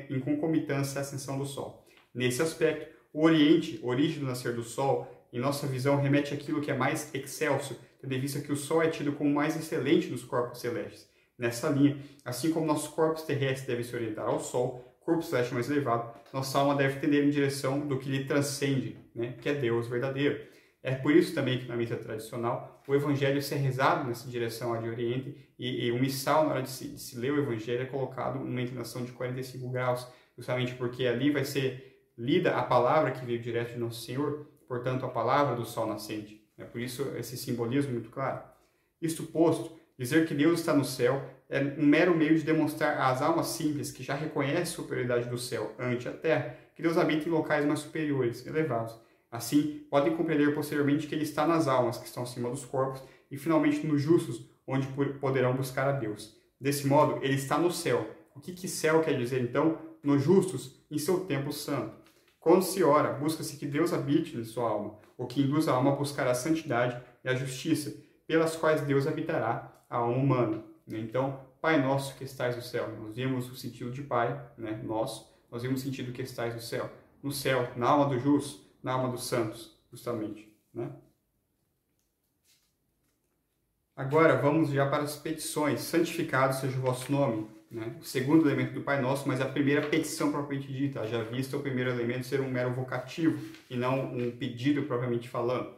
Speaker 1: em concomitância à ascensão do sol. Nesse aspecto, o oriente, origem do nascer do sol, em nossa visão remete àquilo que é mais excelso, tendo em vista que o sol é tido como o mais excelente dos corpos celestes. Nessa linha, assim como nossos corpos terrestres devem se orientar ao sol, corpo celeste mais elevado, nossa alma deve tender em direção do que lhe transcende, né, que é Deus verdadeiro. É por isso também que na missa tradicional o Evangelho se é rezado nessa direção de Oriente e o missal, na hora de se ler o Evangelho, é colocado numa inclinação de 45 graus, justamente porque ali vai ser lida a palavra que veio direto de Nosso Senhor, portanto a palavra do sol nascente. É por isso esse simbolismo muito claro. Isto posto, dizer que Deus está no céu é um mero meio de demonstrar às almas simples que já reconhecem a superioridade do céu ante a terra, que Deus habita em locais mais superiores, elevados. Assim, podem compreender posteriormente que Ele está nas almas, que estão acima dos corpos, e finalmente nos justos, onde poderão buscar a Deus. Desse modo, Ele está no céu. O que céu quer dizer, então? Nos justos, em seu templo santo. Quando se ora, busca-se que Deus habite em sua alma, o que induz a alma a buscar a santidade e a justiça, pelas quais Deus habitará a alma humana. Então, Pai nosso que estais no céu. Nós vimos o sentido de Pai, né? Nosso. Nós vimos o sentido que estais no céu. No céu, na alma do justo, na alma dos santos, justamente, né? Agora vamos já para as petições. Santificado seja o vosso nome, né? O segundo elemento do Pai Nosso, mas a primeira petição propriamente dita. Já visto o primeiro elemento ser um mero vocativo e não um pedido propriamente falando.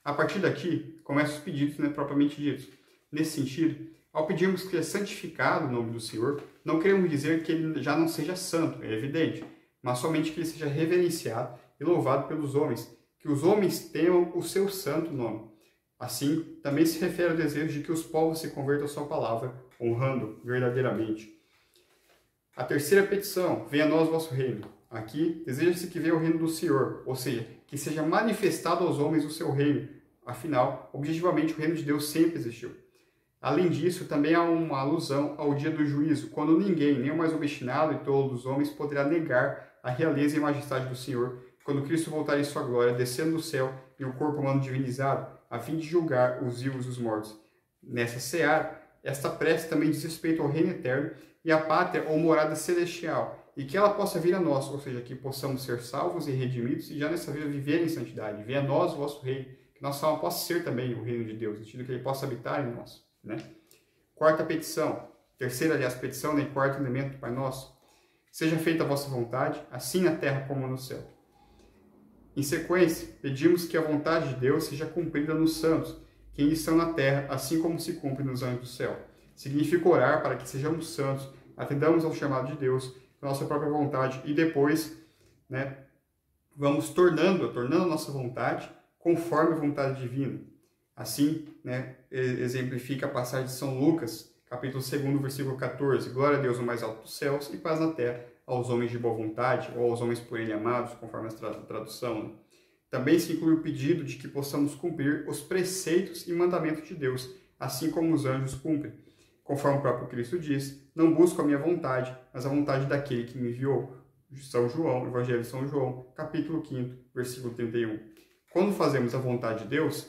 Speaker 1: A partir daqui, começam os pedidos, né, propriamente ditos. Nesse sentido, ao pedirmos que seja santificado o nome do Senhor, não queremos dizer que ele já não seja santo, é evidente, mas somente que ele seja reverenciado e louvado pelos homens, que os homens tenham o seu santo nome. Assim, também se refere ao desejo de que os povos se convertam à sua palavra, honrando verdadeiramente. A terceira petição, venha a nós o vosso reino. Aqui, deseja-se que venha o reino do Senhor, ou seja, que seja manifestado aos homens o seu reino. Afinal, objetivamente, o reino de Deus sempre existiu. Além disso, também há uma alusão ao dia do juízo, quando ninguém, nem o mais obstinado e tolo dos homens, poderá negar a realeza e majestade do Senhor, quando Cristo voltar em sua glória, descendo do céu em um corpo humano divinizado, a fim de julgar os vivos e os mortos. Nessa seara, esta prece também diz respeito ao reino eterno e à pátria ou morada celestial, e que ela possa vir a nós, ou seja, que possamos ser salvos e redimidos e já nessa vida viver em santidade. Venha a nós o vosso reino, que nossa alma possa ser também o reino de Deus, no sentido que ele possa habitar em nós, né? Quarta petição, terceira, aliás, petição, né? Quarto elemento do Pai Nosso. Seja feita a vossa vontade, assim na terra como no céu. Em sequência, pedimos que a vontade de Deus seja cumprida nos santos, que ainda estão na terra, assim como se cumpre nos anjos do céu. Significa orar para que sejamos santos, atendamos ao chamado de Deus, com a nossa própria vontade, e depois, né, vamos tornando a nossa vontade conforme a vontade divina. Assim, né, exemplifica a passagem de São Lucas, capítulo 2, versículo 14. Glória a Deus no mais alto dos céus e paz na terra aos homens de boa vontade, ou aos homens por ele amados, conforme a tradução. Né? Também se inclui o pedido de que possamos cumprir os preceitos e mandamentos de Deus, assim como os anjos cumprem. Conforme o próprio Cristo diz, não busco a minha vontade, mas a vontade daquele que me enviou. São João, Evangelho de São João, capítulo 5, versículo 31. Quando fazemos a vontade de Deus,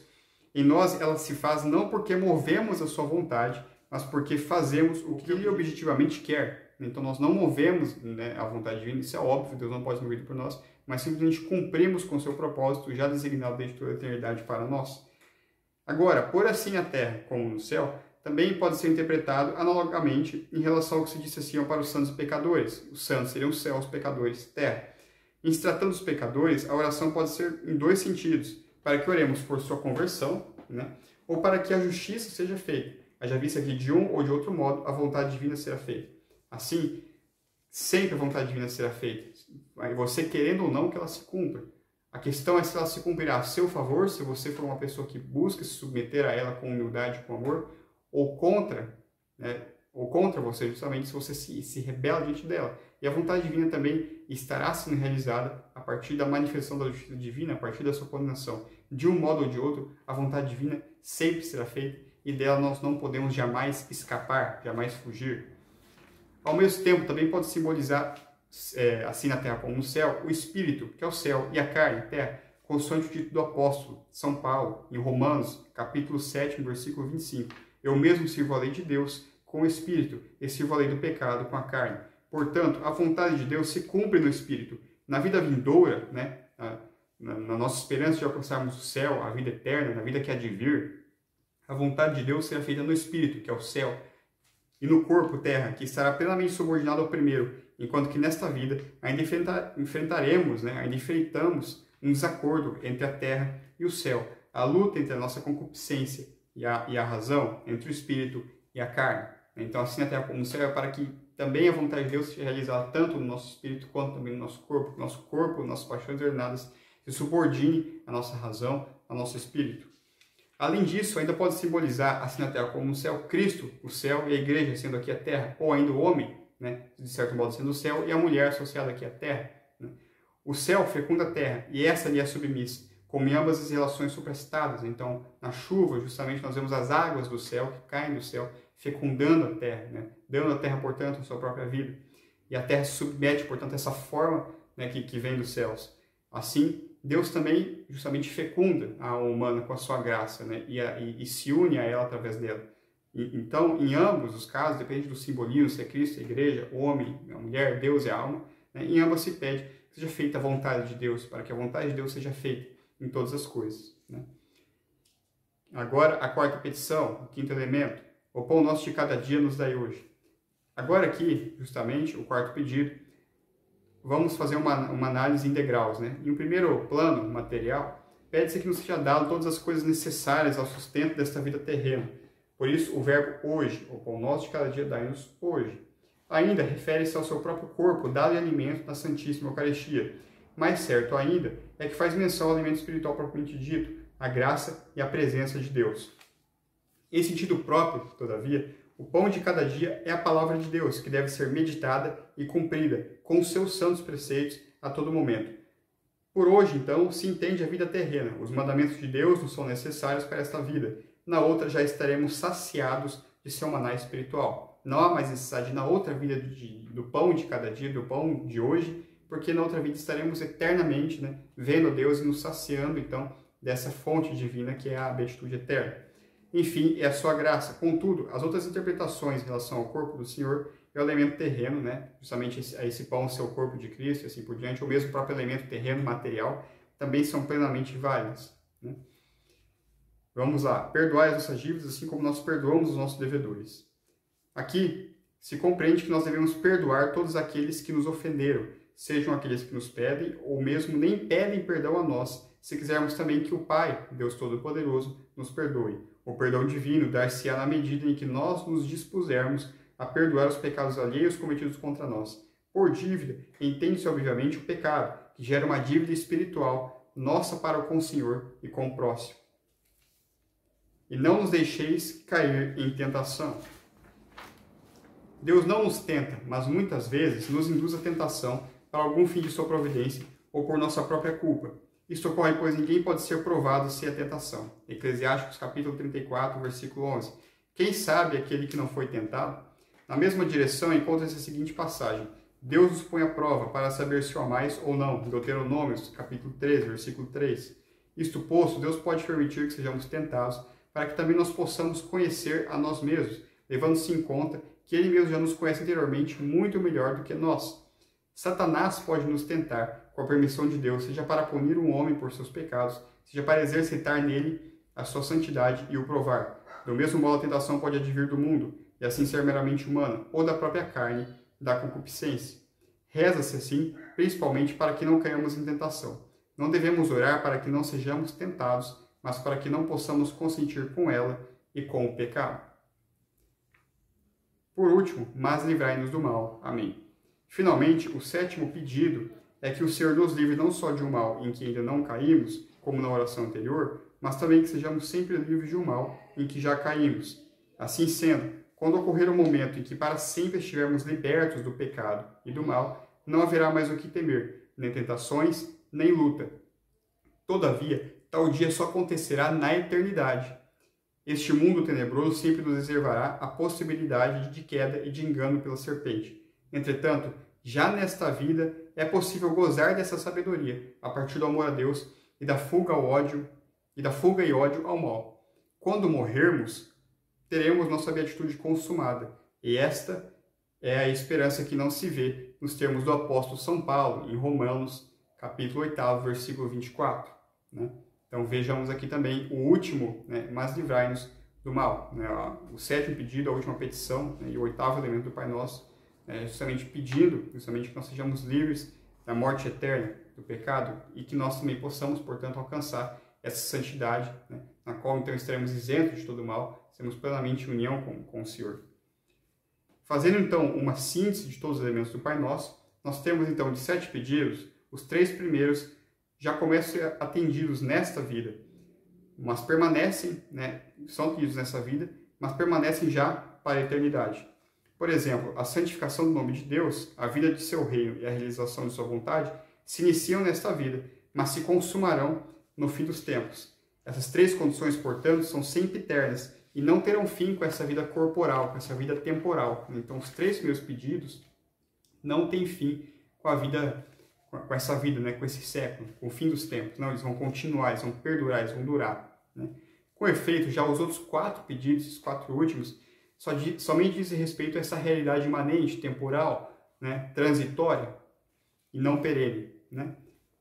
Speaker 1: em nós ela se faz não porque movemos a sua vontade, mas porque fazemos o que ele objetivamente quer. Então nós não movemos, né, a vontade divina, isso é óbvio, Deus não pode ser movido por nós, mas simplesmente cumprimos com o seu propósito já designado desde toda a eternidade para nós. Agora, por assim a terra como no céu, também pode ser interpretado analogamente em relação ao que se disse assim para os santos e pecadores. Os santos seriam o céu, os pecadores, terra. Em se tratando dos pecadores, a oração pode ser em dois sentidos, para que oremos por sua conversão, né, ou para que a justiça seja feita. Haja vista que de um ou de outro modo a vontade divina será feita. Assim, sempre a vontade divina será feita, você querendo ou não que ela se cumpra. A questão é se ela se cumprirá a seu favor, se você for uma pessoa que busca se submeter a ela com humildade, com amor, ou contra, né, ou contra você, justamente se você se rebela diante dela. E a vontade divina também estará sendo realizada a partir da manifestação da justiça divina, a partir da sua condenação. De um modo ou de outro, a vontade divina sempre será feita e dela nós não podemos jamais escapar, jamais fugir. Ao mesmo tempo, também pode simbolizar, assim na terra como no céu, o espírito, que é o céu, e a carne, a terra, consoante o dito do apóstolo São Paulo, em Romanos, capítulo 7, versículo 25. Eu mesmo sirvo a lei de Deus com o Espírito e sirvo a lei do pecado com a carne. Portanto, a vontade de Deus se cumpre no Espírito. Na vida vindoura, né, na nossa esperança de alcançarmos o céu, a vida eterna, na vida que há de vir, a vontade de Deus será feita no Espírito, que é o céu, e no corpo, terra, que estará plenamente subordinado ao primeiro, enquanto que nesta vida ainda enfrentaremos, né, ainda enfrentamos um desacordo entre a terra e o céu, a luta entre a nossa concupiscência e a razão, entre o Espírito e a carne. Então, assim, a terra como o céu é para que também a vontade de Deus seja realizada tanto no nosso espírito quanto também no nosso corpo, que nossas paixões ordenadas se subordine à nossa razão, ao nosso espírito. Além disso, ainda pode simbolizar, assim na terra como no céu, Cristo, o céu, e a igreja sendo aqui a terra, ou ainda o homem, né, de certo modo sendo o céu, e a mulher associada aqui à terra. Né. O céu fecunda a terra, e essa lhe é submissa, como em ambas as relações supracitadas. Então, na chuva, justamente, nós vemos as águas do céu, que caem do céu, fecundando a terra, né, dando à terra, portanto, a sua própria vida. E a terra se submete, portanto, a essa forma, né, que vem dos céus. Assim, Deus também justamente fecunda a alma humana com a sua graça, né, e se une a ela através dela. Então, em ambos os casos, depende do simbolismo, se é Cristo, a igreja, o homem, a mulher, Deus e a alma, né, em ambas se pede que seja feita a vontade de Deus, para que a vontade de Deus seja feita em todas as coisas. Né. Agora, a quarta petição, o quinto elemento, o pão nosso de cada dia nos dai hoje. Agora aqui, justamente, o quarto pedido, vamos fazer uma análise em degraus, né? Em um primeiro plano material, pede-se que nos seja dado todas as coisas necessárias ao sustento desta vida terrena. Por isso, o verbo hoje, o pão nosso de cada dia, dai-nos hoje. Ainda refere-se ao seu próprio corpo, dado alimento na Santíssima Eucaristia. Mais certo ainda é que faz menção ao alimento espiritual propriamente dito, a graça e a presença de Deus. Em sentido próprio, todavia, o pão de cada dia é a palavra de Deus, que deve ser meditada e cumprida com os seus santos preceitos a todo momento. Por hoje, então, se entende a vida terrena. Os mandamentos de Deus nos são necessários para esta vida. Na outra, já estaremos saciados de seu maná espiritual. Não há mais necessidade na outra vida do pão de cada dia, do pão de hoje, porque na outra vida estaremos eternamente, né, vendo Deus e nos saciando, então, dessa fonte divina que é a beatitude eterna. Enfim, é a sua graça. Contudo, as outras interpretações em relação ao corpo do Senhor é o elemento terreno, né? Justamente esse pão ser o corpo de Cristo e assim por diante, ou mesmo o próprio elemento terreno, material, também são plenamente válidas. Né? Vamos lá. Perdoai as nossas dívidas, assim como nós perdoamos os nossos devedores. Aqui se compreende que nós devemos perdoar todos aqueles que nos ofenderam, sejam aqueles que nos pedem ou mesmo nem pedem perdão a nós, se quisermos também que o Pai, Deus Todo-Poderoso, nos perdoe. O perdão divino dar-se-á na medida em que nós nos dispusermos a perdoar os pecados alheios cometidos contra nós. Por dívida, entende-se obviamente o pecado, que gera uma dívida espiritual nossa para com o Senhor e com o próximo. E não nos deixeis cair em tentação. Deus não nos tenta, mas muitas vezes nos induz à tentação para algum fim de sua providência ou por nossa própria culpa. Isto ocorre, pois ninguém pode ser provado sem a tentação. Eclesiásticos capítulo 34, versículo 11. Quem sabe aquele que não foi tentado? Na mesma direção encontra-se a seguinte passagem. Deus nos põe à prova para saber se o amais ou não. Deuteronômios capítulo 13, versículo 3. Isto posto, Deus pode permitir que sejamos tentados para que também nós possamos conhecer a nós mesmos, levando-se em conta que Ele mesmo já nos conhece interiormente muito melhor do que nós. Satanás pode nos tentar, com a permissão de Deus, seja para punir um homem por seus pecados, seja para exercitar nele a sua santidade e o provar. Do mesmo modo, a tentação pode advir do mundo, e assim ser meramente humana, ou da própria carne, da concupiscência. Reza-se assim, principalmente para que não caiamos em tentação. Não devemos orar para que não sejamos tentados, mas para que não possamos consentir com ela e com o pecado. Por último, mas livrai-nos do mal. Amém. Finalmente, o sétimo pedido é que o Senhor nos livre não só de um mal em que ainda não caímos, como na oração anterior, mas também que sejamos sempre livres de um mal em que já caímos. Assim sendo, quando ocorrer o momento em que para sempre estivermos libertos do pecado e do mal, não haverá mais o que temer, nem tentações, nem luta. Todavia, tal dia só acontecerá na eternidade. Este mundo tenebroso sempre nos reservará a possibilidade de queda e de engano pela serpente. Entretanto, já nesta vida é possível gozar dessa sabedoria, a partir do amor a Deus, e da fuga ao ódio, e da fuga e ódio ao mal. Quando morrermos, teremos nossa beatitude consumada, e esta é a esperança que não se vê, nos termos do apóstolo São Paulo, em Romanos, capítulo 8, versículo 24. Né? Então vejamos aqui também o último, né, mas livrai-nos do mal. Né? O 7º pedido, a última petição, né, e o 8º elemento do Pai Nosso, justamente pedindo que nós sejamos livres da morte eterna, do pecado, e que nós também possamos, portanto, alcançar essa santidade, né, na qual então estaremos isentos de todo mal, seremos plenamente em união com o Senhor. Fazendo então uma síntese de todos os elementos do Pai Nosso, nós temos então de 7 pedidos, os 3 primeiros já começam a ser atendidos nesta vida, mas permanecem, né, são pedidos nessa vida, mas permanecem já para a eternidade. Por exemplo, a santificação do nome de Deus, a vida de seu reino e a realização de sua vontade se iniciam nesta vida, mas se consumarão no fim dos tempos. Essas 3 condições, portanto, são sempre eternas e não terão fim com essa vida corporal, com essa vida temporal. Então, os 3 primeiros pedidos não têm fim com a vida, com essa vida, né, com esse século, com o fim dos tempos. Não, eles vão continuar, eles vão perdurar, eles vão durar. Né? Com efeito, já os outros 4 pedidos, os 4 últimos, somente dizem respeito a essa realidade imanente, temporal, né, transitória e não perene. Né?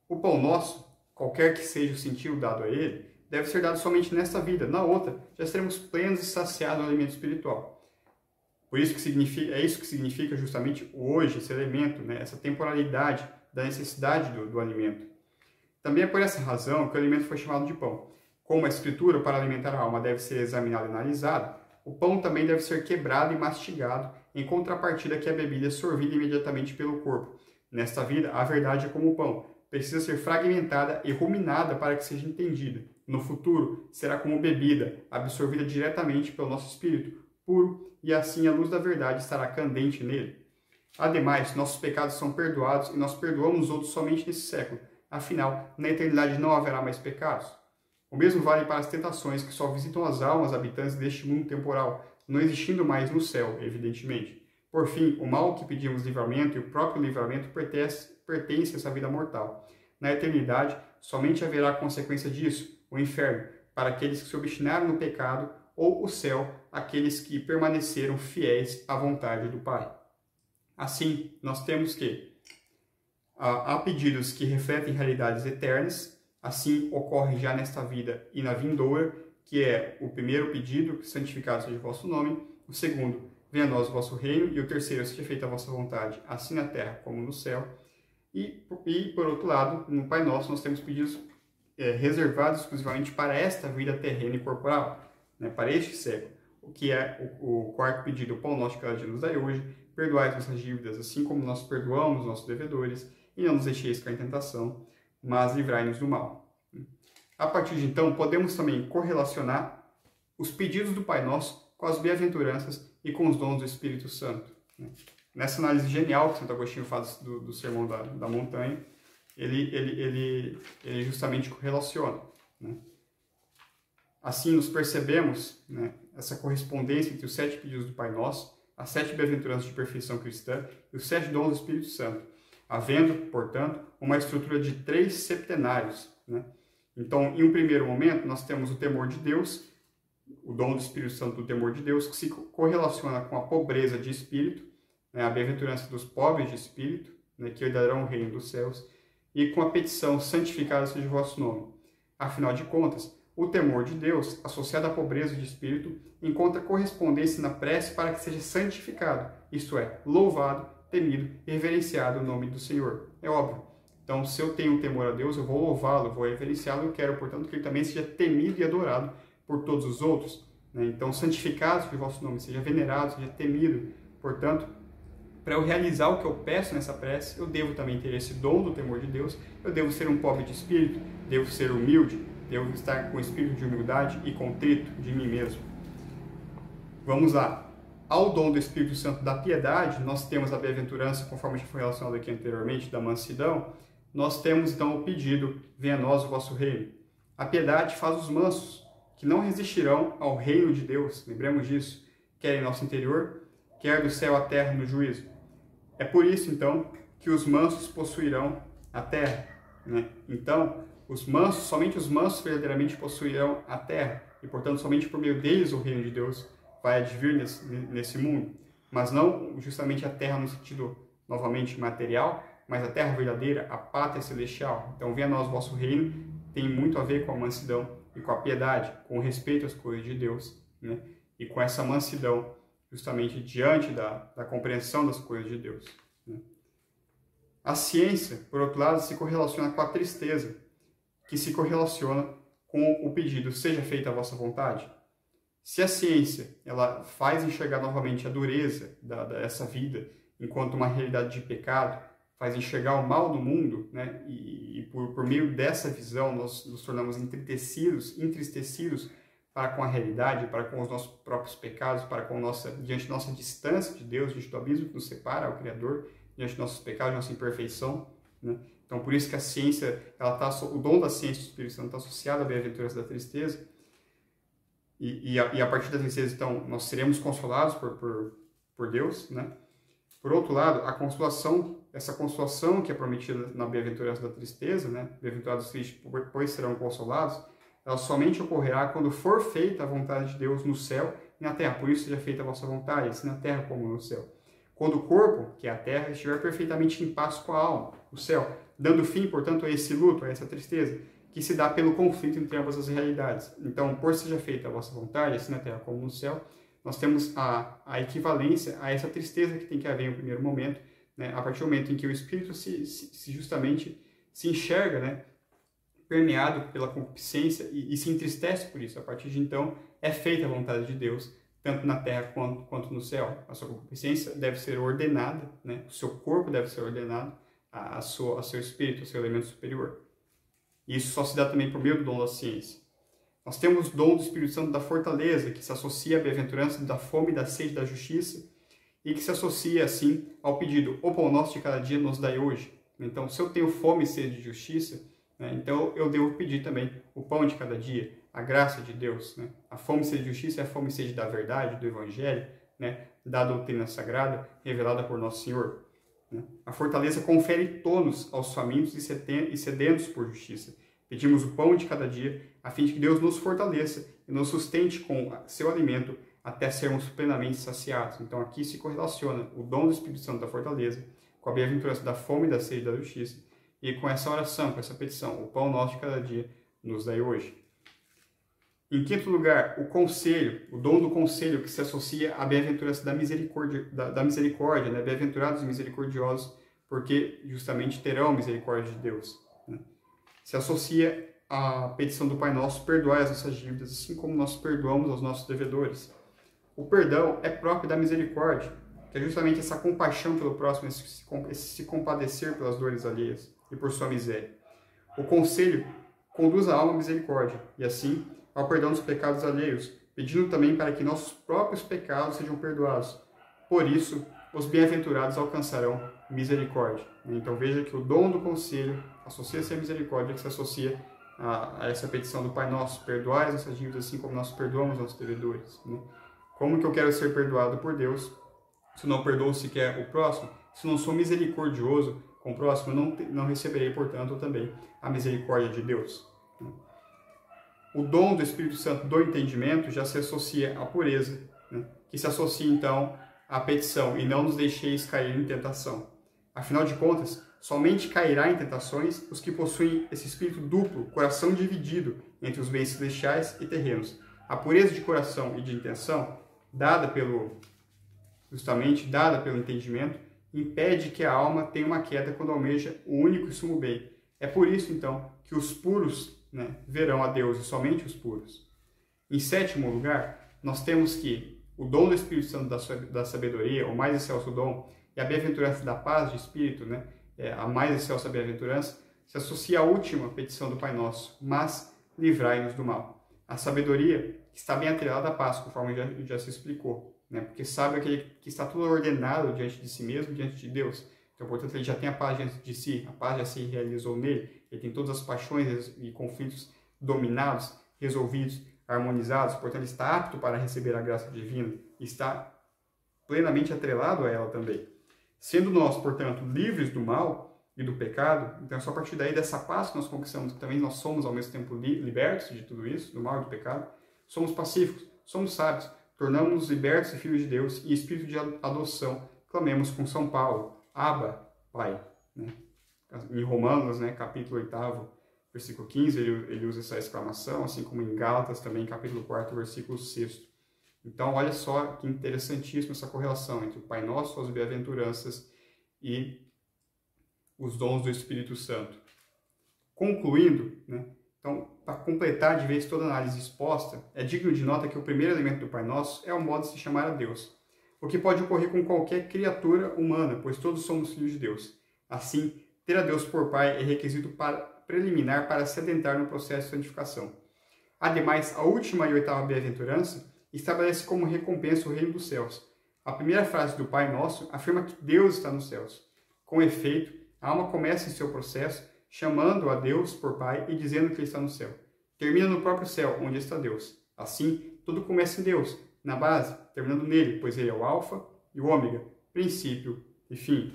Speaker 1: O pão nosso, qualquer que seja o sentido dado a ele, deve ser dado somente nesta vida. Na outra, já seremos plenos e saciados no alimento espiritual. Por isso que significa, é isso que significa justamente hoje, esse elemento, né, essa temporalidade da necessidade do alimento. Também é por essa razão que o alimento foi chamado de pão. Como a Escritura, para alimentar a alma, deve ser examinada e analisada, o pão também deve ser quebrado e mastigado, em contrapartida que a bebida é sorvida imediatamente pelo corpo. Nesta vida, a verdade é como o pão, precisa ser fragmentada e ruminada para que seja entendida. No futuro, será como bebida, absorvida diretamente pelo nosso espírito, puro, e assim a luz da verdade estará candente nele. Ademais, nossos pecados são perdoados e nós perdoamos os outros somente nesse século. Afinal, na eternidade não haverá mais pecados. O mesmo vale para as tentações que só visitam as almas habitantes deste mundo temporal, não existindo mais no céu, evidentemente. Por fim, o mal que pedimos livramento e o próprio livramento pertence a essa vida mortal. Na eternidade, somente haverá consequência disso, o inferno, para aqueles que se obstinaram no pecado, ou o céu, aqueles que permaneceram fiéis à vontade do Pai. Assim, nós temos que há pedidos que refletem realidades eternas. Assim ocorre já nesta vida e na vindoura, que é o primeiro pedido, que santificado seja o vosso nome, o segundo, venha a nós o vosso reino, e o terceiro, seja feita a vossa vontade, assim na terra como no céu. E por outro lado, no Pai Nosso, nós temos pedidos reservados exclusivamente para esta vida terrena e corporal, né, para este século, o que é o 4º pedido, o pão nosso de cada dia nos dai hoje, perdoai as nossas dívidas, assim como nós perdoamos os nossos devedores, e não nos deixeis cair em tentação, mas livrai-nos do mal. A partir de então, podemos também correlacionar os pedidos do Pai Nosso com as bem-aventuranças e com os dons do Espírito Santo. Nessa análise genial que Santo Agostinho faz do Sermão da Montanha, ele justamente correlaciona. Assim, nos percebemos, né, essa correspondência entre os 7 pedidos do Pai Nosso, as 7 bem-aventuranças de perfeição cristã e os 7 dons do Espírito Santo, havendo, portanto, uma estrutura de 3 septenários. Né? Então, em um primeiro momento, nós temos o temor de Deus, o dom do Espírito Santo do temor de Deus, que se correlaciona com a pobreza de espírito, né? A bem-aventurança dos pobres de espírito, né? Que herdarão o reino dos céus, e com a petição santificado seja o vosso nome. Afinal de contas, o temor de Deus, associado à pobreza de espírito, encontra correspondência na prece para que seja santificado, isto é, louvado, temido e reverenciado o nome do Senhor. É óbvio. Então, se eu tenho temor a Deus, eu vou louvá-lo, eu vou reverenciá-lo, eu quero, portanto, que ele também seja temido e adorado por todos os outros. Né? Então, santificado seja o vosso nome, seja venerado, seja temido. Portanto, para eu realizar o que eu peço nessa prece, eu devo também ter esse dom do temor de Deus, eu devo ser um pobre de espírito, devo ser humilde, devo estar com espírito de humildade e contrito de mim mesmo. Vamos lá. Ao dom do Espírito Santo da piedade, nós temos a bem-aventurança, conforme já foi relacionado aqui anteriormente, da mansidão. Nós temos então o pedido, venha a nós o vosso reino. A piedade faz os mansos, que não resistirão ao reino de Deus, lembremos disso, quer em nosso interior, quer do céu à terra no juízo. É por isso, então, que os mansos possuirão a terra. Né? Então, Os mansos, somente os mansos verdadeiramente possuirão a terra, e portanto somente por meio deles o reino de Deus vai advir nesse mundo, mas não justamente a terra no sentido novamente material, mas a terra verdadeira, a pátria celestial. Então venha a nós o vosso reino, tem muito a ver com a mansidão e com a piedade, com o respeito às coisas de Deus, né? E com essa mansidão justamente diante da compreensão das coisas de Deus, né? A ciência, por outro lado, se correlaciona com a tristeza, que se correlaciona com o pedido, seja feita a vossa vontade. Se a ciência ela faz enxergar novamente a dureza dessa vida enquanto uma realidade de pecado, faz enxergar o mal do mundo, né? E por meio dessa visão nós nos tornamos entristecidos para com a realidade, para com os nossos próprios pecados, para com diante da nossa distância de Deus, diante do abismo que nos separa ao Criador, diante dos nossos pecados, nossa imperfeição, né? Então, por isso que a ciência, o dom da ciência do Espírito Santo está associado à bem-aventurança da tristeza, e a partir da tristeza, então, nós seremos consolados por Deus, né? Por outro lado, a consolação, essa consolação que é prometida na bem-aventurança da tristeza, né? Bem-aventurados tristes, pois serão consolados, ela somente ocorrerá quando for feita a vontade de Deus no céu e na terra. Por isso seja feita a vossa vontade, assim na terra como no céu. Quando o corpo, que é a terra, estiver perfeitamente em paz com a alma, o céu, dando fim, portanto, a esse luto, a essa tristeza, que se dá pelo conflito entre ambas as realidades. Então, por seja feita a vossa vontade, assim na terra como no céu, nós temos a equivalência a essa tristeza que tem que haver em um primeiro momento, né? A partir do momento em que o espírito justamente se enxerga, né? Permeado pela concupiscência e se entristece por isso. A partir de então, é feita a vontade de Deus, tanto na terra quanto no céu. A sua concupiscência deve ser ordenada, né? O seu corpo deve ser ordenado a seu espírito, ao seu elemento superior. E isso só se dá também por meio do dom da ciência. Nós temos o dom do Espírito Santo da fortaleza, que se associa à bem-aventurança da fome, da sede, da justiça, e que se associa, assim, ao pedido: o pão nosso de cada dia nos dai hoje. Então, se eu tenho fome e sede de justiça, né, então eu devo pedir também o pão de cada dia, a graça de Deus, né? A fome e sede de justiça é a fome e sede da verdade, do Evangelho, né? Da doutrina sagrada revelada por Nosso Senhor. A fortaleza confere tônus aos famintos e sedentos por justiça. Pedimos o pão de cada dia, a fim de que Deus nos fortaleça e nos sustente com seu alimento até sermos plenamente saciados. Então aqui se correlaciona o dom do Espírito Santo da fortaleza com a bem-aventurança da fome, da sede e da justiça, e com essa oração, com essa petição: o pão nosso de cada dia nos dai hoje. Em quinto lugar, o conselho, o dom do conselho, que se associa à bem-aventurança da misericórdia, né? Bem-aventurados e misericordiosos, porque justamente terão misericórdia de Deus, né? Se associa à petição do Pai Nosso: perdoai as nossas dívidas, assim como nós perdoamos aos nossos devedores. O perdão é próprio da misericórdia, que é justamente essa compaixão pelo próximo, esse se compadecer pelas dores alheias e por sua miséria. O conselho conduz a alma à misericórdia, e assim ao perdão dos pecados alheios, pedindo também para que nossos próprios pecados sejam perdoados. Por isso, os bem-aventurados alcançarão misericórdia. Então veja que o dom do conselho associa-se à misericórdia, que se associa a essa petição do Pai Nosso: perdoai as nossas dívidas, assim como nós perdoamos nossos devedores, né? Como que eu quero ser perdoado por Deus se não perdoo sequer o próximo? Se não sou misericordioso com o próximo, não receberei, portanto, também a misericórdia de Deus. O dom do Espírito Santo do entendimento já se associa à pureza, né? Que se associa, então, à petição: e não nos deixeis cair em tentação. Afinal de contas, somente cairá em tentações os que possuem esse espírito duplo, coração dividido entre os bens celestiais e terrenos. A pureza de coração e de intenção, dada pelo entendimento, impede que a alma tenha uma queda quando almeja o único e sumo bem. É por isso, então, que os puros, né, verão a Deus, e somente os puros. Em sétimo lugar, nós temos que o dom do Espírito Santo da sabedoria, o mais excelso dom, e a bem-aventurança da paz de espírito, né, a mais excelsa bem-aventurança, se associa à última petição do Pai Nosso: mas livrai-nos do mal. A sabedoria está bem atrelada à paz, conforme já se explicou, né, porque sabe aquele que está tudo ordenado diante de si mesmo, diante de Deus. Então, portanto, ele já tem a paz diante de si, a paz já se realizou nele, ele tem todas as paixões e conflitos dominados, resolvidos, harmonizados, portanto, ele está apto para receber a graça divina, e está plenamente atrelado a ela também. Sendo nós, portanto, livres do mal, e do pecado. Então é só a partir daí, dessa paz que nós conquistamos, que também nós somos ao mesmo tempo libertos de tudo isso, do mal e do pecado, somos pacíficos, somos sábios, tornamos-nos libertos e filhos de Deus, e espírito de adoção, clamemos com São Paulo, Abba, Pai. Né? Em Romanos, né, capítulo 8, versículo 15, ele usa essa exclamação, assim como em Gálatas também, capítulo 4, versículo 6. Então, olha só que interessantíssima essa correlação entre o Pai Nosso, as bem-aventuranças e os dons do Espírito Santo. Concluindo, né, então, para completar de vez toda a análise exposta, é digno de nota que o primeiro elemento do Pai Nosso é o modo de se chamar a Deus, o que pode ocorrer com qualquer criatura humana, pois todos somos filhos de Deus. Assim, ter a Deus por Pai é requisito preliminar para se adentrar no processo de santificação. Ademais, a última e oitava bem-aventurança estabelece como recompensa o reino dos céus. A primeira frase do Pai Nosso afirma que Deus está nos céus. Com efeito, a alma começa em seu processo chamando a Deus por Pai e dizendo que Ele está no céu. Termina no próprio céu, onde está Deus. Assim, tudo começa em Deus, na base, terminando nele, pois Ele é o Alfa e o Ômega, princípio e fim.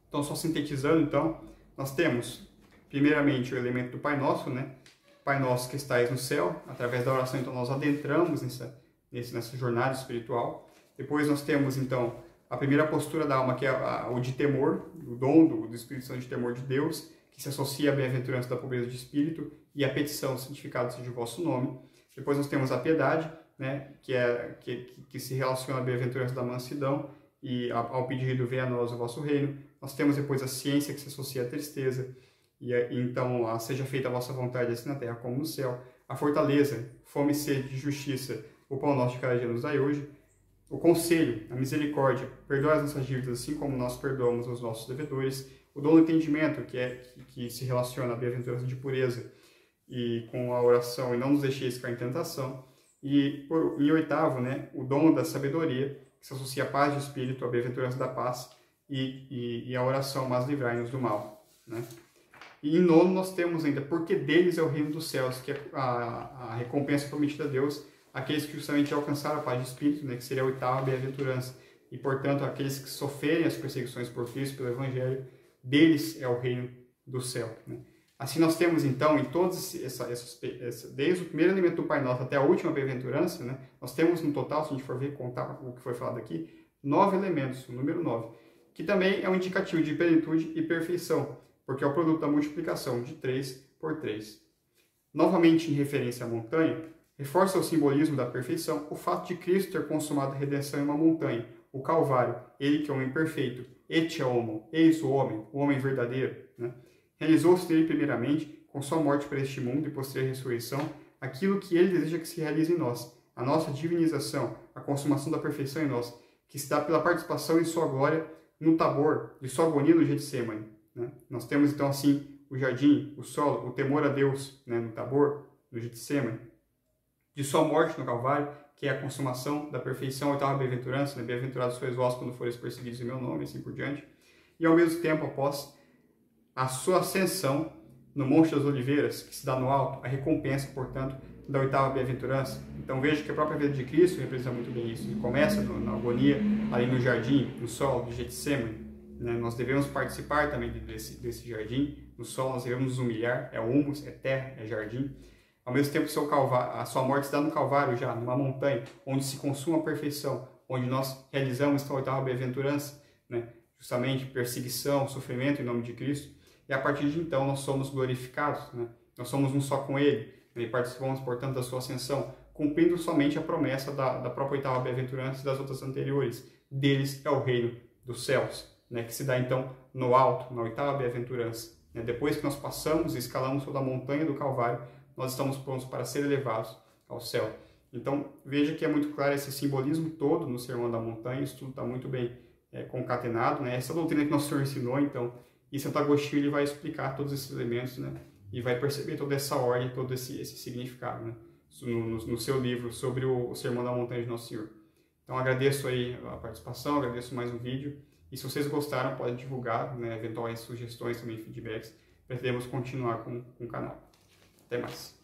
Speaker 1: Então, só sintetizando, então, nós temos, primeiramente, o elemento do Pai Nosso, né? Pai Nosso que estais no céu. Através da oração, então, nós adentramos nessa jornada espiritual. Depois nós temos, então, a primeira postura da alma, que é o de temor, o dom do Espírito Santo de temor de Deus, que se associa à bem-aventurança da pobreza de espírito e à petição, santificado seja o vosso nome. Depois nós temos a piedade, né, que se relaciona à bem-aventurança da mansidão e ao pedido, venha a nós o vosso reino. Nós temos depois a ciência, que se associa à tristeza, e então seja feita a vossa vontade, assim na terra como no céu. A fortaleza, fome e sede de justiça, o pão nosso de cada dia nos dai hoje. O conselho, a misericórdia, perdoa as nossas dívidas, assim como nós perdoamos aos nossos devedores. O dom do entendimento, que se relaciona à bem-aventurança de pureza e com a oração, e não nos deixeis cair em tentação. E em oitavo, né, o dom da sabedoria, que se associa à paz de espírito, à bem-aventurança da paz e a oração, mas livrai-nos do mal. Né? E em nono nós temos ainda, porque deles é o reino dos céus, que é a recompensa prometida a Deus, aqueles que justamente alcançaram a paz de espírito, né, que seria a oitava bem-aventurança. E, portanto, aqueles que sofrerem as perseguições por Cristo, pelo Evangelho, deles é o reino do céu. Né? Assim nós temos, então, em todos desde o primeiro elemento do Pai Nosso até a última bem-aventurança, né, nós temos no total, se a gente for ver, contar o que foi falado aqui, 9 elementos, o número 9, que também é um indicativo de plenitude e perfeição, porque é o produto da multiplicação de 3 por 3. Novamente, em referência à montanha, reforça o simbolismo da perfeição o fato de Cristo ter consumado a redenção em uma montanha, o Calvário, ele que é o homem perfeito, ete homo, eis o homem verdadeiro. Né? Realizou-se nele primeiramente, com sua morte para este mundo e posterior ressurreição, aquilo que ele deseja que se realize em nós, a nossa divinização, a consumação da perfeição em nós, que se dá pela participação em sua glória no Tabor, de sua agonia no Getsemane. Né? Nós temos então assim o jardim, o solo, o temor a Deus, né, no Tabor, no Getsemane, de sua morte no Calvário, que é a consumação da perfeição, a oitava bem-aventurança, né? Bem-aventurados sois vós quando fores perseguidos em meu nome, assim por diante. E ao mesmo tempo, após a sua ascensão no Monte das Oliveiras, que se dá no alto, a recompensa, portanto, da oitava bem-aventurança. Então veja que a própria vida de Cristo representa muito bem isso. Ele começa na agonia, ali no jardim, no solo de Getsemane. Né? Nós devemos participar também desse jardim. No solo nós devemos nos humilhar, é humus, é terra, é jardim. Ao mesmo tempo, a sua morte se dá no Calvário já, numa montanha, onde se consuma a perfeição, onde nós realizamos esta oitava bem-aventurança, né? Justamente perseguição, sofrimento em nome de Cristo. E a partir de então nós somos glorificados, né? Nós somos um só com Ele, né? E participamos, portanto, da sua ascensão, cumprindo somente a promessa da própria oitava bem-aventurança e das outras anteriores. Deles é o reino dos céus, né? Que se dá então no alto, na oitava bem-aventurança. Né? Depois que nós passamos e escalamos toda a montanha do Calvário, nós estamos prontos para ser elevados ao céu. Então, veja que é muito claro esse simbolismo todo no Sermão da Montanha, isso tudo está muito bem concatenado, né? Essa doutrina que nosso Senhor ensinou, então, e Santo Agostinho ele vai explicar todos esses elementos, né? E vai perceber toda essa ordem, todo esse significado, né? No seu livro sobre o Sermão da Montanha de Nosso Senhor. Então, agradeço aí a participação, agradeço mais um vídeo, e se vocês gostaram, podem divulgar, né? Eventuais sugestões também, feedbacks, pretendemos continuar com o canal. Até mais.